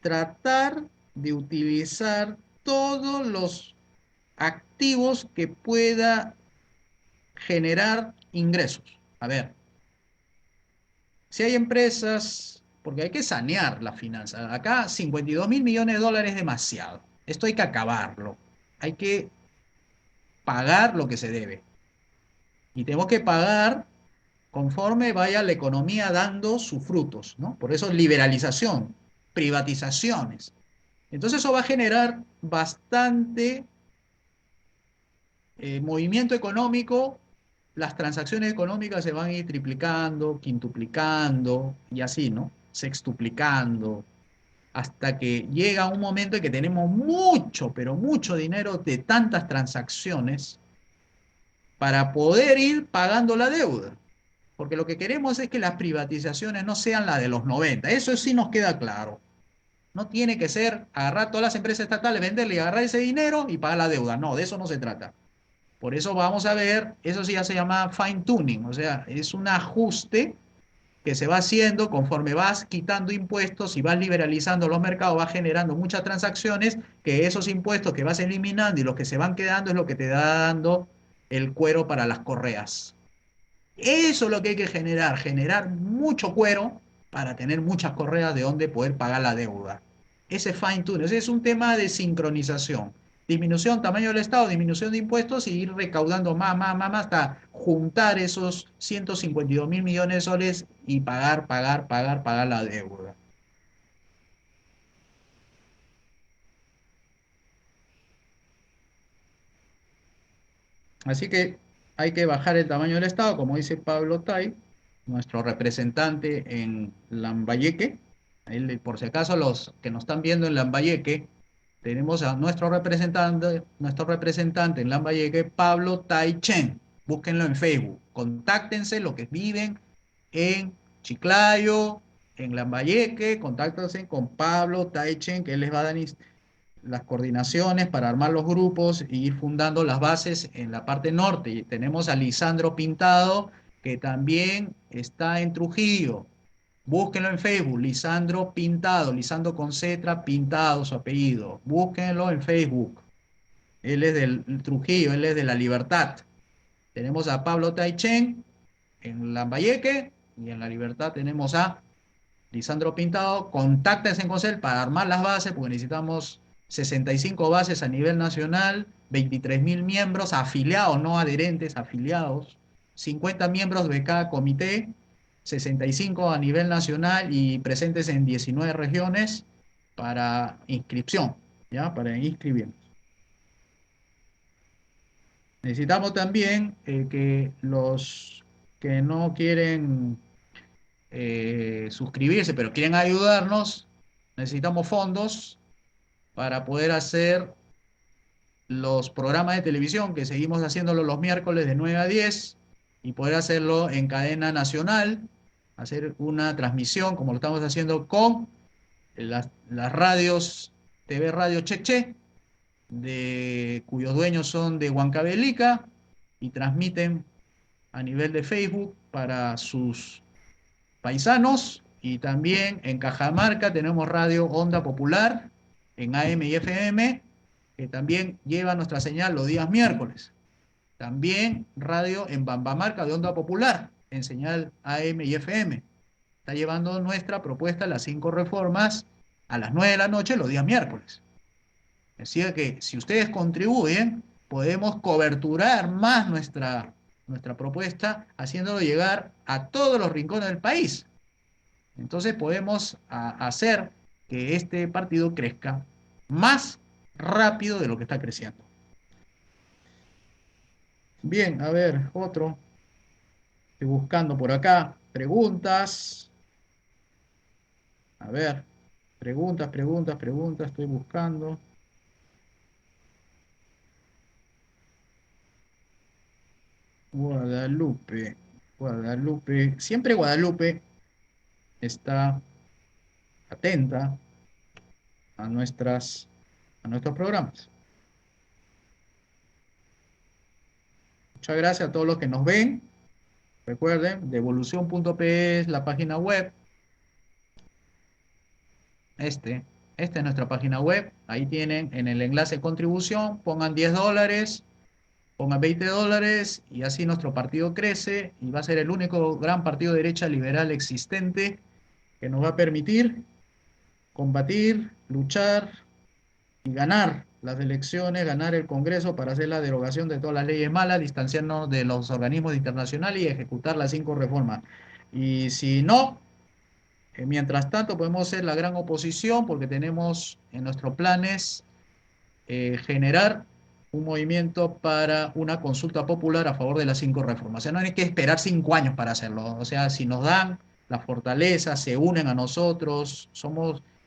tratar de utilizar todos los activos que pueda generar ingresos. A ver, si hay empresas, porque hay que sanear la finanza. Acá 52.000 millones de dólares es demasiado. Esto hay que acabarlo. Hay que pagar lo que se debe. Y tenemos que pagar conforme vaya la economía dando sus frutos, ¿no? Por eso liberalización, privatizaciones. Entonces eso va a generar bastante movimiento económico, las transacciones económicas se van a ir triplicando, quintuplicando y así, ¿no? Sextuplicando, hasta que llega un momento en que tenemos mucho, pero mucho dinero de tantas transacciones para poder ir pagando la deuda. Porque lo que queremos es que las privatizaciones no sean las de los 90. Eso sí nos queda claro. No tiene que ser agarrar todas las empresas estatales, venderle y agarrar ese dinero y pagar la deuda. No, de eso no se trata. Por eso vamos a ver, eso sí ya se llama fine tuning, o sea, es un ajuste que se va haciendo conforme vas quitando impuestos y vas liberalizando los mercados, vas generando muchas transacciones, que esos impuestos que vas eliminando y los que se van quedando es lo que te da dando el cuero para las correas. Eso es lo que hay que generar mucho cuero para tener muchas correas de donde poder pagar la deuda. Ese fine tuning, ese es un tema de sincronización. Disminución, tamaño del Estado, disminución de impuestos y ir recaudando más, hasta juntar esos 152.000 millones de soles y pagar la deuda. Así que hay que bajar el tamaño del Estado, como dice Pablo Tai, nuestro representante en Lambayeque. Por si acaso los que nos están viendo en Lambayeque, tenemos a nuestro representante en Lambayeque, Pablo Tai Chen. Búsquenlo en Facebook. Contáctense los que viven en Chiclayo, en Lambayeque, contáctense con Pablo Tai Chen, que él les va a dar las coordinaciones para armar los grupos e ir fundando las bases en la parte norte. Y tenemos a Lisandro Pintado, que también está en Trujillo. Búsquenlo en Facebook, Lisandro Pintado, Lisandro con Cetra, Pintado su apellido. Búsquenlo en Facebook. Él es del Trujillo, él es de La Libertad. Tenemos a Pablo Taichen en Lambayeque y en La Libertad tenemos a Lisandro Pintado, contáctense en Concel para armar las bases, porque necesitamos 65 bases a nivel nacional, 23.000 miembros afiliados, no adherentes, afiliados, 50 miembros de cada comité, 65 a nivel nacional y presentes en 19 regiones para inscripción, ¿ya? Para inscribirnos. Necesitamos también que los que no quieren suscribirse, pero quieren ayudarnos, necesitamos fondos para poder hacer los programas de televisión, que seguimos haciéndolo los miércoles de 9 a 10, y poder hacerlo en cadena nacional, hacer una transmisión como lo estamos haciendo con las radios, TV Radio Cheche, cuyos dueños son de Huancavelica, y transmiten a nivel de Facebook para sus paisanos, y también en Cajamarca tenemos Radio Onda Popular en AM y FM, que también lleva nuestra señal los días miércoles. También radio en Bambamarca de Onda Popular en señal AM y FM. Está llevando nuestra propuesta, las 5 reformas, a las 9 de la noche los días miércoles. Decía que si ustedes contribuyen, podemos coberturar más nuestra propuesta, haciéndolo llegar a todos los rincones del país. Entonces podemos hacer que este partido crezca más rápido de lo que está creciendo. Bien, a ver, otro. Estoy buscando por acá preguntas. A ver, preguntas, estoy buscando. Guadalupe. Siempre Guadalupe está atenta a nuestros programas. Muchas gracias a todos los que nos ven. Recuerden, devolución.pe es la página web. Esta es nuestra página web. Ahí tienen en el enlace de contribución, pongan $10, pongan $20, y así nuestro partido crece y va a ser el único gran partido de derecha liberal existente que nos va a permitir combatir, luchar y ganar las elecciones, ganar el Congreso para hacer la derogación de todas las leyes malas, distanciarnos de los organismos internacionales y ejecutar las 5 reformas. Y si no, mientras tanto podemos ser la gran oposición, porque tenemos en nuestros planes generar un movimiento para una consulta popular a favor de las 5 reformas. O sea, no hay que esperar 5 años para hacerlo. O sea, si nos dan la fortaleza, se unen a nosotros,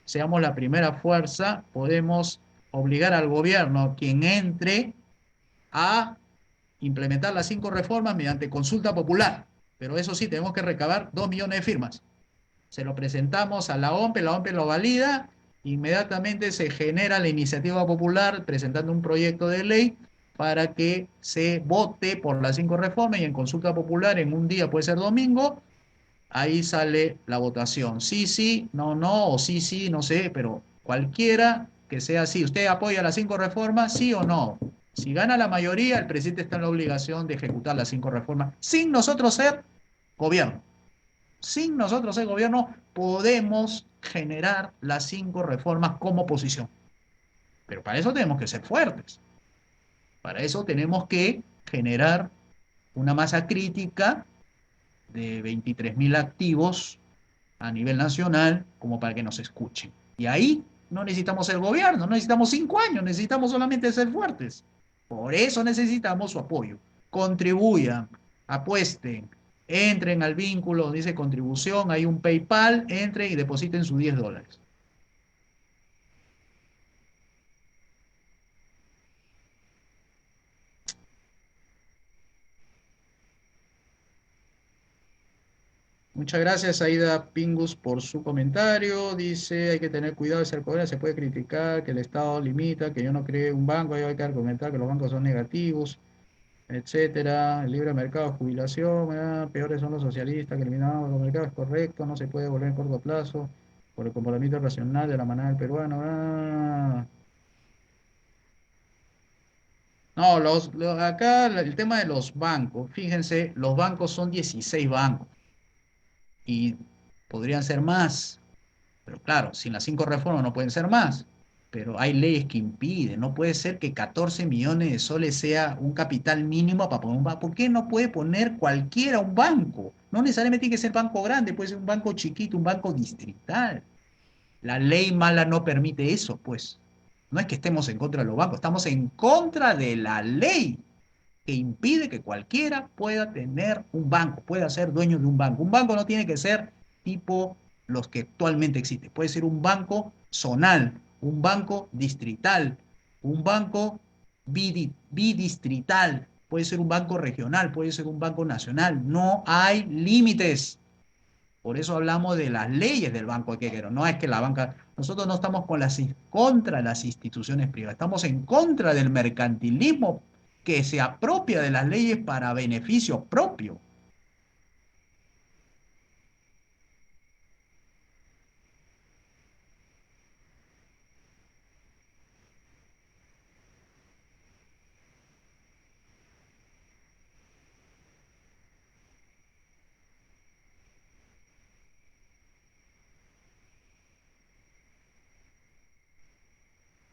seamos la primera fuerza, podemos obligar al gobierno, quien entre, a implementar las 5 reformas mediante consulta popular. Pero eso sí, tenemos que recabar 2 millones de firmas. Se lo presentamos a la OMPE lo valida, inmediatamente se genera la iniciativa popular presentando un proyecto de ley para que se vote por las 5 reformas, y en consulta popular en un día, puede ser domingo, ahí sale la votación. Sí, sí, no, no, o sí, sí, no sé, pero cualquiera que sea así. ¿Usted apoya las 5 reformas, sí o no? Si gana la mayoría, el presidente está en la obligación de ejecutar las 5 reformas sin nosotros ser gobierno. Sin nosotros ser gobierno, podemos generar las 5 reformas como oposición. Pero para eso tenemos que ser fuertes. Para eso tenemos que generar una masa crítica de 23.000 activos a nivel nacional como para que nos escuchen. Y ahí no necesitamos el gobierno, no necesitamos 5 años, necesitamos solamente ser fuertes. Por eso necesitamos su apoyo. Contribuyan, apuesten, entren al vínculo donde dice contribución, hay un PayPal, entren y depositen sus $10. Muchas gracias, Aida Pingus, por su comentario. Dice, hay que tener cuidado de ser poder, se puede criticar que el Estado limita, que yo no cree un banco, hay que argumentar que los bancos son negativos, etcétera. El libre mercado, jubilación, peores son los socialistas que eliminaron los mercados, correcto, no se puede volver en corto plazo por el comportamiento racional de la manera del peruano. No, acá el tema de los bancos, fíjense, los bancos son 16 bancos, y podrían ser más. Pero claro, sin las 5 reformas no pueden ser más. Pero hay leyes que impiden. No puede ser que 14 millones de soles sea un capital mínimo para poner un banco. ¿Por qué no puede poner cualquiera un banco? No necesariamente tiene que ser banco grande, puede ser un banco chiquito, un banco distrital. La ley mala no permite eso, pues. No es que estemos en contra de los bancos, estamos en contra de la ley que impide que cualquiera pueda tener un banco, pueda ser dueño de un banco. Un banco no tiene que ser tipo los que actualmente existen. Puede ser un banco zonal, un banco distrital, un banco bidistrital, puede ser un banco regional, puede ser un banco nacional. No hay límites. Por eso hablamos de las leyes del banco de quequero. No es que la banca, nosotros no estamos contra las instituciones privadas, estamos en contra del mercantilismo que se apropia de las leyes para beneficio propio.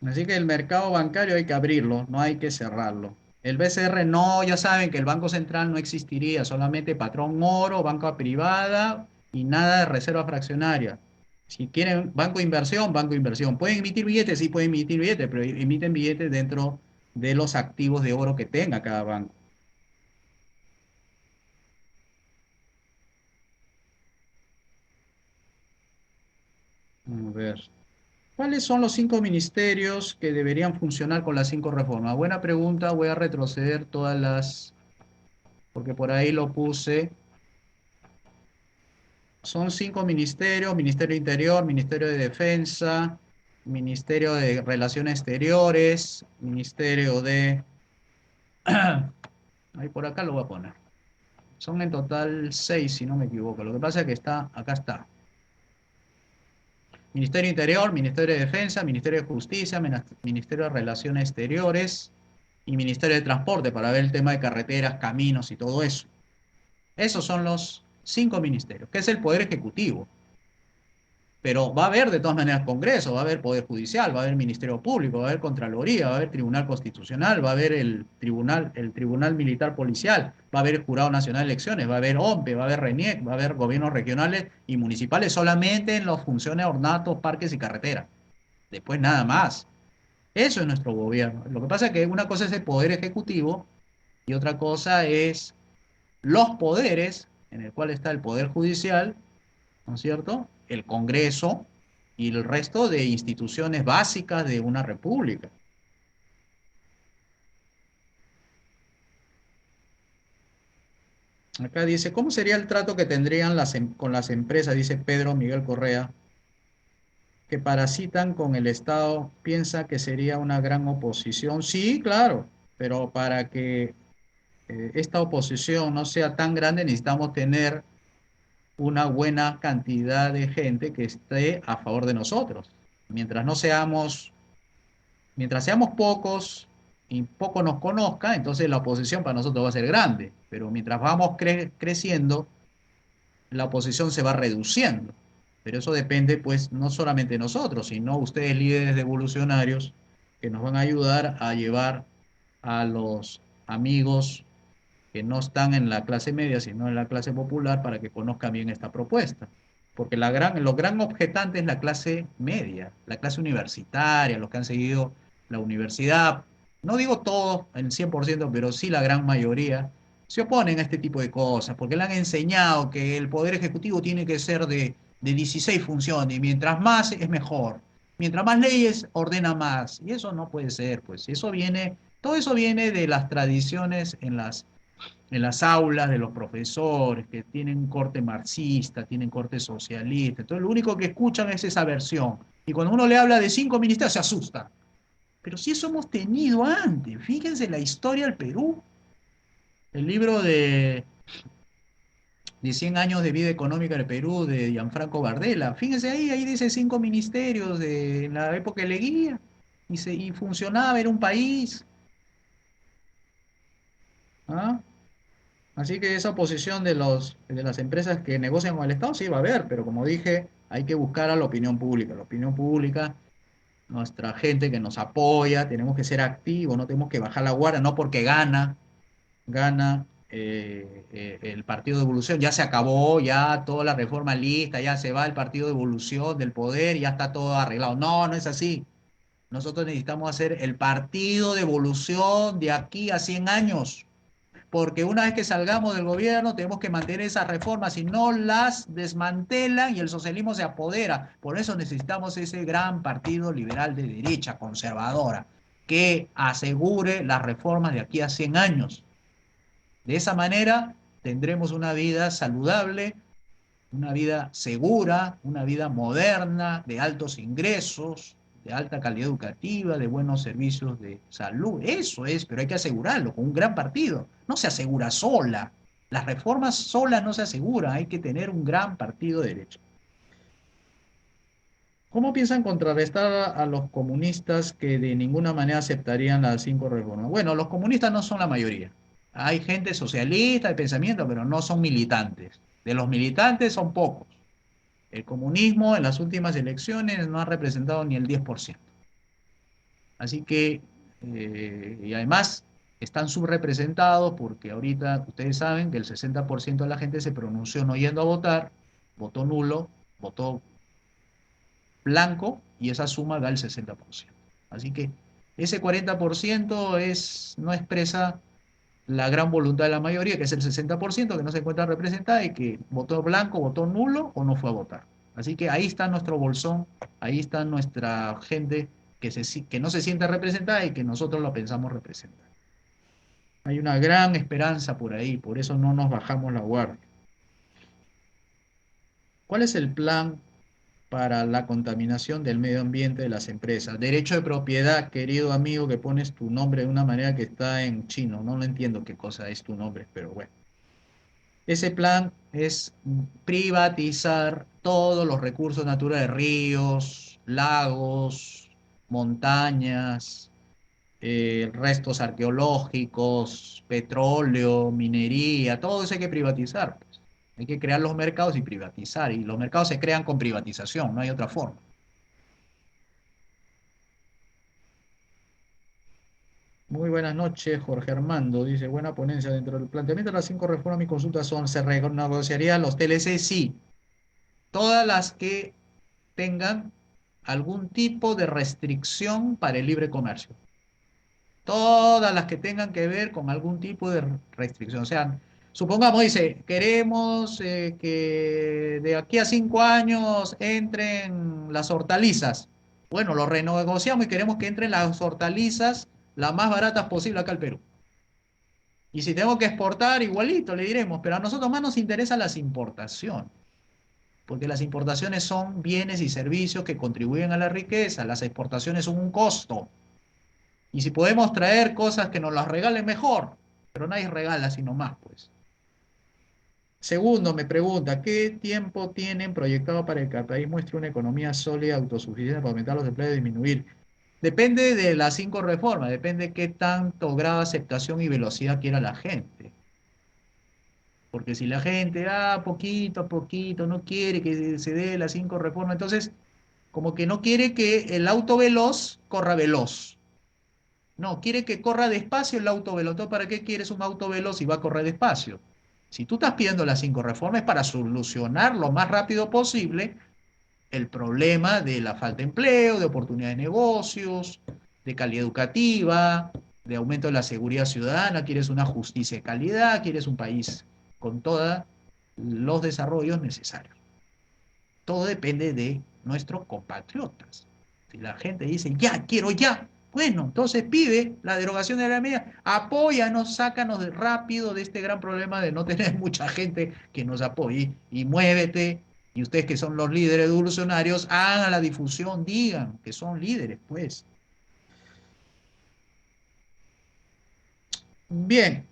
Así que el mercado bancario hay que abrirlo, no hay que cerrarlo. El BCR no, ya saben que el Banco Central no existiría, solamente patrón oro, banca privada y nada de reserva fraccionaria. Si quieren banco de inversión, banco de inversión. ¿Pueden emitir billetes? Sí, pueden emitir billetes, pero emiten billetes dentro de los activos de oro que tenga cada banco. A ver. ¿Cuáles son los 5 ministerios que deberían funcionar con las 5 reformas? Buena pregunta, voy a retroceder todas las, porque por ahí lo puse. Son 5 ministerios: Ministerio de Interior, Ministerio de Defensa, Ministerio de Relaciones Exteriores, Ministerio de... Ahí por acá lo voy a poner. Son en total 6, si no me equivoco. Lo que pasa es que está, acá está. Ministerio de Interior, Ministerio de Defensa, Ministerio de Justicia, Ministerio de Relaciones Exteriores y Ministerio de Transporte para ver el tema de carreteras, caminos y todo eso. Esos son los 5 ministerios, que es el Poder Ejecutivo. Pero va a haber de todas maneras Congreso, va a haber Poder Judicial, va a haber Ministerio Público, va a haber Contraloría, va a haber Tribunal Constitucional, va a haber el Tribunal Militar Policial, va a haber Jurado Nacional de Elecciones, va a haber OMPE, va a haber RENIEC, va a haber gobiernos regionales y municipales solamente en las funciones ornatos, parques y carreteras. Después nada más. Eso es nuestro gobierno. Lo que pasa es que una cosa es el Poder Ejecutivo y otra cosa es los poderes, en el cual está el Poder Judicial, ¿no es cierto? El Congreso y el resto de instituciones básicas de una república. Acá dice, ¿cómo sería el trato que tendrían con las empresas? Dice Pedro Miguel Correa, que parasitan con el Estado, piensa que sería una gran oposición. Sí, claro, pero para que esta oposición no sea tan grande, necesitamos tener una buena cantidad de gente que esté a favor de nosotros. Mientras no seamos Mientras seamos pocos y poco nos conozca, entonces la oposición para nosotros va a ser grande, pero mientras vamos creciendo, la oposición se va reduciendo. Pero eso depende, pues, no solamente de nosotros, sino ustedes líderes evolucionarios que nos van a ayudar a llevar a los amigos que no están en la clase media, sino en la clase popular, para que conozcan bien esta propuesta. Porque los gran objetantes es la clase media, la clase universitaria, los que han seguido la universidad. No digo todos, el 100%, pero sí la gran mayoría se oponen a este tipo de cosas, porque le han enseñado que el poder ejecutivo tiene que ser de 16 funciones, y mientras más es mejor. Mientras más leyes, ordena más. Y eso no puede ser, pues. Todo eso viene de las tradiciones en las aulas de los profesores, que tienen corte marxista, tienen corte socialista. Entonces, lo único que escuchan es esa versión. Y cuando uno le habla de 5 ministerios, se asusta. Pero si eso hemos tenido antes, fíjense la historia del Perú, el libro de 100 años de vida económica del Perú de Gianfranco Bardella. Fíjense ahí dice 5 ministerios de la época de Leguía, y funcionaba, era un país. ¿Ah? Así que esa oposición de las empresas que negocian con el Estado sí va a haber, pero como dije, hay que buscar a la opinión pública. La opinión pública, nuestra gente que nos apoya, tenemos que ser activos, no tenemos que bajar la guardia, no porque gana el partido de evolución, ya se acabó, ya toda la reforma lista, ya se va el partido de evolución del poder, ya está todo arreglado. No, no es así. Nosotros necesitamos hacer el partido de evolución de aquí a 100 años, porque una vez que salgamos del gobierno tenemos que mantener esas reformas, si no las desmantelan y el socialismo se apodera. Por eso necesitamos ese gran partido liberal de derecha, conservadora, que asegure las reformas de aquí a 100 años. De esa manera tendremos una vida saludable, una vida segura, una vida moderna, de altos ingresos, de alta calidad educativa, de buenos servicios de salud. Eso es, pero hay que asegurarlo con un gran partido. No se asegura sola. Las reformas solas no se aseguran, hay que tener un gran partido de derecha. ¿Cómo piensan contrarrestar a los comunistas que de ninguna manera aceptarían las 5 reformas? Bueno, los comunistas no son la mayoría. Hay gente socialista de pensamiento, pero no son militantes. De los militantes son pocos. El comunismo en las últimas elecciones no ha representado ni el 10%. Así que, y además están subrepresentados porque ahorita ustedes saben que el 60% de la gente se pronunció no yendo a votar, votó nulo, votó blanco y esa suma da el 60%. Así que ese 40% no expresa la gran voluntad de la mayoría, que es el 60% que no se encuentra representada y que votó blanco, votó nulo o no fue a votar. Así que ahí está nuestro bolsón, ahí está nuestra gente que no se siente representada y que nosotros lo pensamos representar. Hay una gran esperanza por ahí, por eso no nos bajamos la guardia. ¿Cuál es el plan para la contaminación del medio ambiente de las empresas? Derecho de propiedad, querido amigo, que pones tu nombre de una manera que está en chino. No lo entiendo qué cosa es tu nombre, pero bueno. Ese plan es privatizar todos los recursos naturales, ríos, lagos, montañas, restos arqueológicos, petróleo, minería, todo eso hay que privatizar, pues. Hay que crear los mercados y privatizar. Y los mercados se crean con privatización, no hay otra forma. Muy buenas noches, Jorge Armando. Dice, buena ponencia. Dentro del planteamiento de las 5 reformas, mis consultas son, ¿se renegociarían los TLC? Sí. Todas las que tengan algún tipo de restricción para el libre comercio. Todas las que tengan que ver con algún tipo de restricción. O sea, supongamos, dice, queremos que de aquí a 5 años entren las hortalizas. Bueno, lo renegociamos y queremos que entren las hortalizas las más baratas posible acá al Perú. Y si tengo que exportar, igualito le diremos, pero a nosotros más nos interesan las importaciones, porque las importaciones son bienes y servicios que contribuyen a la riqueza, las exportaciones son un costo. Y si podemos traer cosas que nos las regalen mejor, pero nadie regala sino más, pues. Segundo, me pregunta, ¿qué tiempo tienen proyectado para que el país muestre una economía sólida, autosuficiente para aumentar los empleos y disminuir? Depende de las 5 reformas, depende de qué tanto grado de aceptación y velocidad quiera la gente. Porque si la gente, poquito a poquito, no quiere que se dé las 5 reformas, entonces como que no quiere que el auto veloz corra veloz. No, quiere que corra despacio el auto veloz. Entonces, ¿para qué quieres un auto veloz si va a correr despacio? Si tú estás pidiendo las 5 reformas es para solucionar lo más rápido posible el problema de la falta de empleo, de oportunidades de negocios, de calidad educativa, de aumento de la seguridad ciudadana, quieres una justicia de calidad, quieres un país con todos los desarrollos necesarios. Todo depende de nuestros compatriotas. Si la gente dice, ya, quiero ya, bueno, entonces pide la derogación de la medida, apóyanos, sácanos rápido de este gran problema de no tener mucha gente que nos apoye y muévete. Y ustedes que son los líderes evolucionarios, hagan la difusión, digan que son líderes, pues. Bien,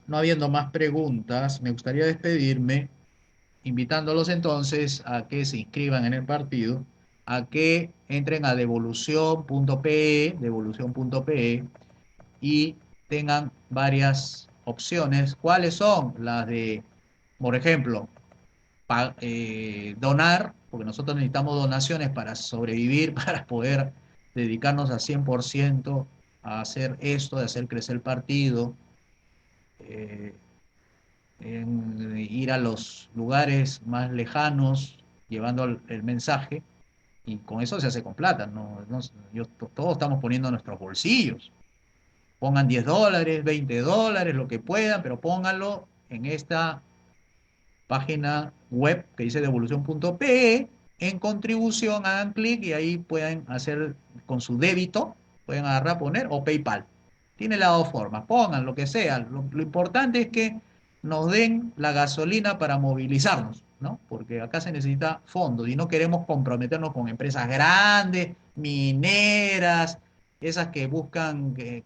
no habiendo más preguntas, me gustaría despedirme invitándolos entonces a que se inscriban en el partido, a que entren a devolución.pe y tengan varias opciones. ¿Cuáles son? Las de, por ejemplo, donar, porque nosotros necesitamos donaciones para sobrevivir, para poder dedicarnos a 100% a hacer esto, de hacer crecer el partido, eh, en ir a los lugares más lejanos, llevando el mensaje, y con eso se hace con plata, todos estamos poniendo nuestros bolsillos. Pongan $10, $20, lo que puedan, pero pónganlo en esta página web que dice devolución.pe, en contribución, hagan clic y ahí pueden hacer con su débito, pueden agarrar, poner, o PayPal. Tiene las dos formas, pongan lo que sea. Lo importante es que nos den la gasolina para movilizarnos, ¿no? Porque acá se necesita fondos y no queremos comprometernos con empresas grandes, mineras, esas que buscan que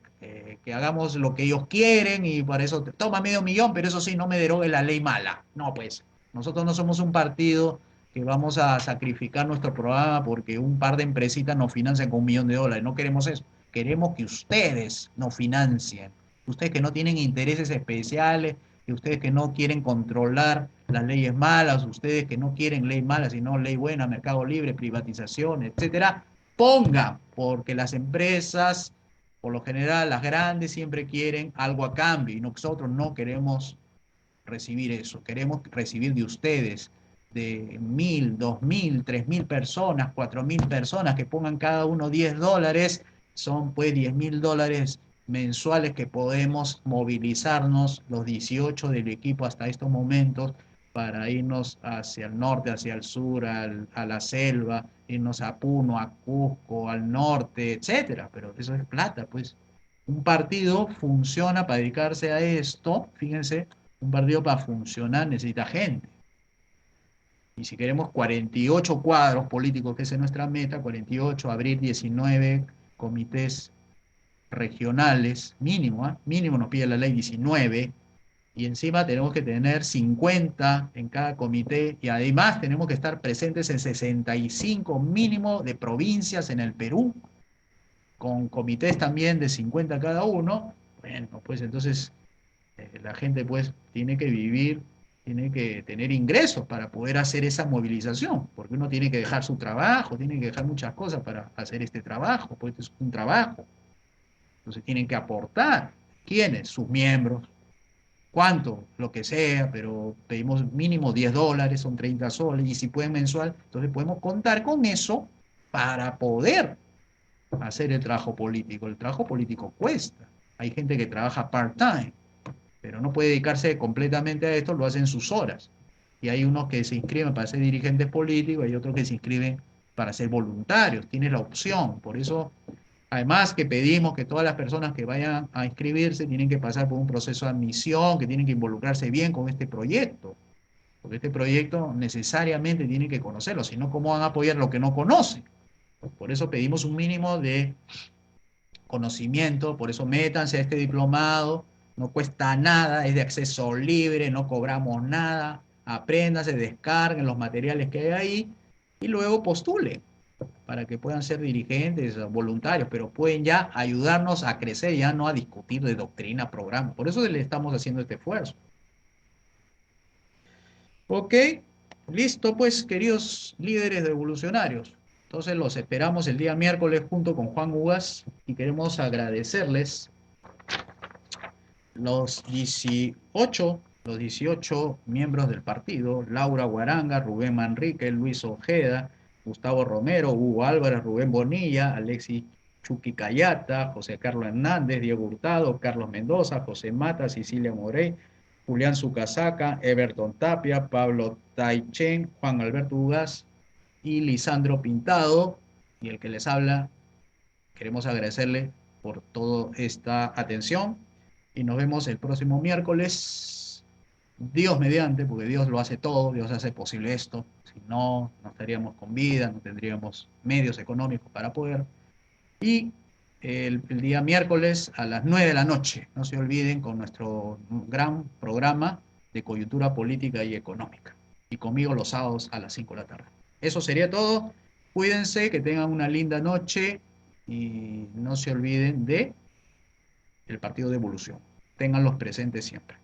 hagamos lo que ellos quieren y para eso toma $500,000, pero eso sí, no me derogue la ley mala. No, pues, nosotros no somos un partido que vamos a sacrificar nuestro programa porque un par de empresitas nos financian con $1,000,000. No queremos eso. Queremos que ustedes nos financien. Ustedes que no tienen intereses especiales, que ustedes que no quieren controlar las leyes malas, ustedes que no quieren ley mala, sino ley buena, mercado libre, privatización, etcétera, pongan, porque las empresas, por lo general, las grandes siempre quieren algo a cambio y nosotros no queremos recibir eso, queremos recibir de ustedes, de 1.000, 2.000, 3.000 personas, 4.000 personas que pongan cada uno $10, son pues $10.000 mensuales que podemos movilizarnos los 18 del equipo hasta estos momentos para irnos hacia el norte, hacia el sur, a la selva, irnos a Puno, a Cusco, al norte, etcétera. Pero eso es plata, pues. Un partido funciona para dedicarse a esto, fíjense, un partido para funcionar necesita gente. Y si queremos 48 cuadros políticos, que esa es nuestra meta, 48, abrir 19 comités regionales, mínimo, ¿eh? Mínimo nos pide la ley 19, y encima tenemos que tener 50 en cada comité, y además tenemos que estar presentes en 65 mínimo de provincias en el Perú, con comités también de 50 cada uno. Bueno, pues entonces la gente pues tiene que vivir, tiene que tener ingresos para poder hacer esa movilización, porque uno tiene que dejar su trabajo, tiene que dejar muchas cosas para hacer este trabajo, pues es un trabajo. Entonces tienen que aportar. ¿Quiénes? Sus miembros. ¿Cuánto? Lo que sea, pero pedimos mínimo $10, son 30 soles, y si pueden mensual, entonces podemos contar con eso para poder hacer el trabajo político. El trabajo político cuesta. Hay gente que trabaja part-time, pero no puede dedicarse completamente a esto, lo hacen sus horas. Y hay unos que se inscriben para ser dirigentes políticos, hay otros que se inscriben para ser voluntarios, tiene la opción. Por eso, además que pedimos que todas las personas que vayan a inscribirse tienen que pasar por un proceso de admisión, que tienen que involucrarse bien con este proyecto, porque este proyecto necesariamente tienen que conocerlo, si no, ¿cómo van a apoyar lo que no conocen? Por eso pedimos un mínimo de conocimiento, por eso métanse a este diplomado, no cuesta nada, es de acceso libre, no cobramos nada, apréndanse, descarguen los materiales que hay ahí y luego postulen para que puedan ser dirigentes, voluntarios, pero pueden ya ayudarnos a crecer, ya no a discutir de doctrina, programa. Por eso le estamos haciendo este esfuerzo. Ok, listo pues, queridos líderes revolucionarios. Entonces los esperamos el día miércoles junto con Juan Ugas y queremos agradecerles los 18 miembros del partido: Laura Guaranga, Rubén Manrique, Luis Ojeda, Gustavo Romero, Hugo Álvarez, Rubén Bonilla, Alexis Chucky Cayata, José Carlos Hernández, Diego Hurtado, Carlos Mendoza, José Mata, Cecilia Morey, Julián Sucasaca, Everton Tapia, Pablo Taichen, Juan Alberto Ugas y Lisandro Pintado. Y el que les habla, queremos agradecerle por toda esta atención y nos vemos el próximo miércoles, Dios mediante, porque Dios lo hace todo, Dios hace posible esto. Si no, no estaríamos con vida, no tendríamos medios económicos para poder. Y el día miércoles a las 9 de la noche, no se olviden, con nuestro gran programa de coyuntura política y económica. Y conmigo los sábados a las 5 de la tarde. Eso sería todo. Cuídense, que tengan una linda noche y no se olviden de el Partido de Evolución. Ténganlos presentes siempre.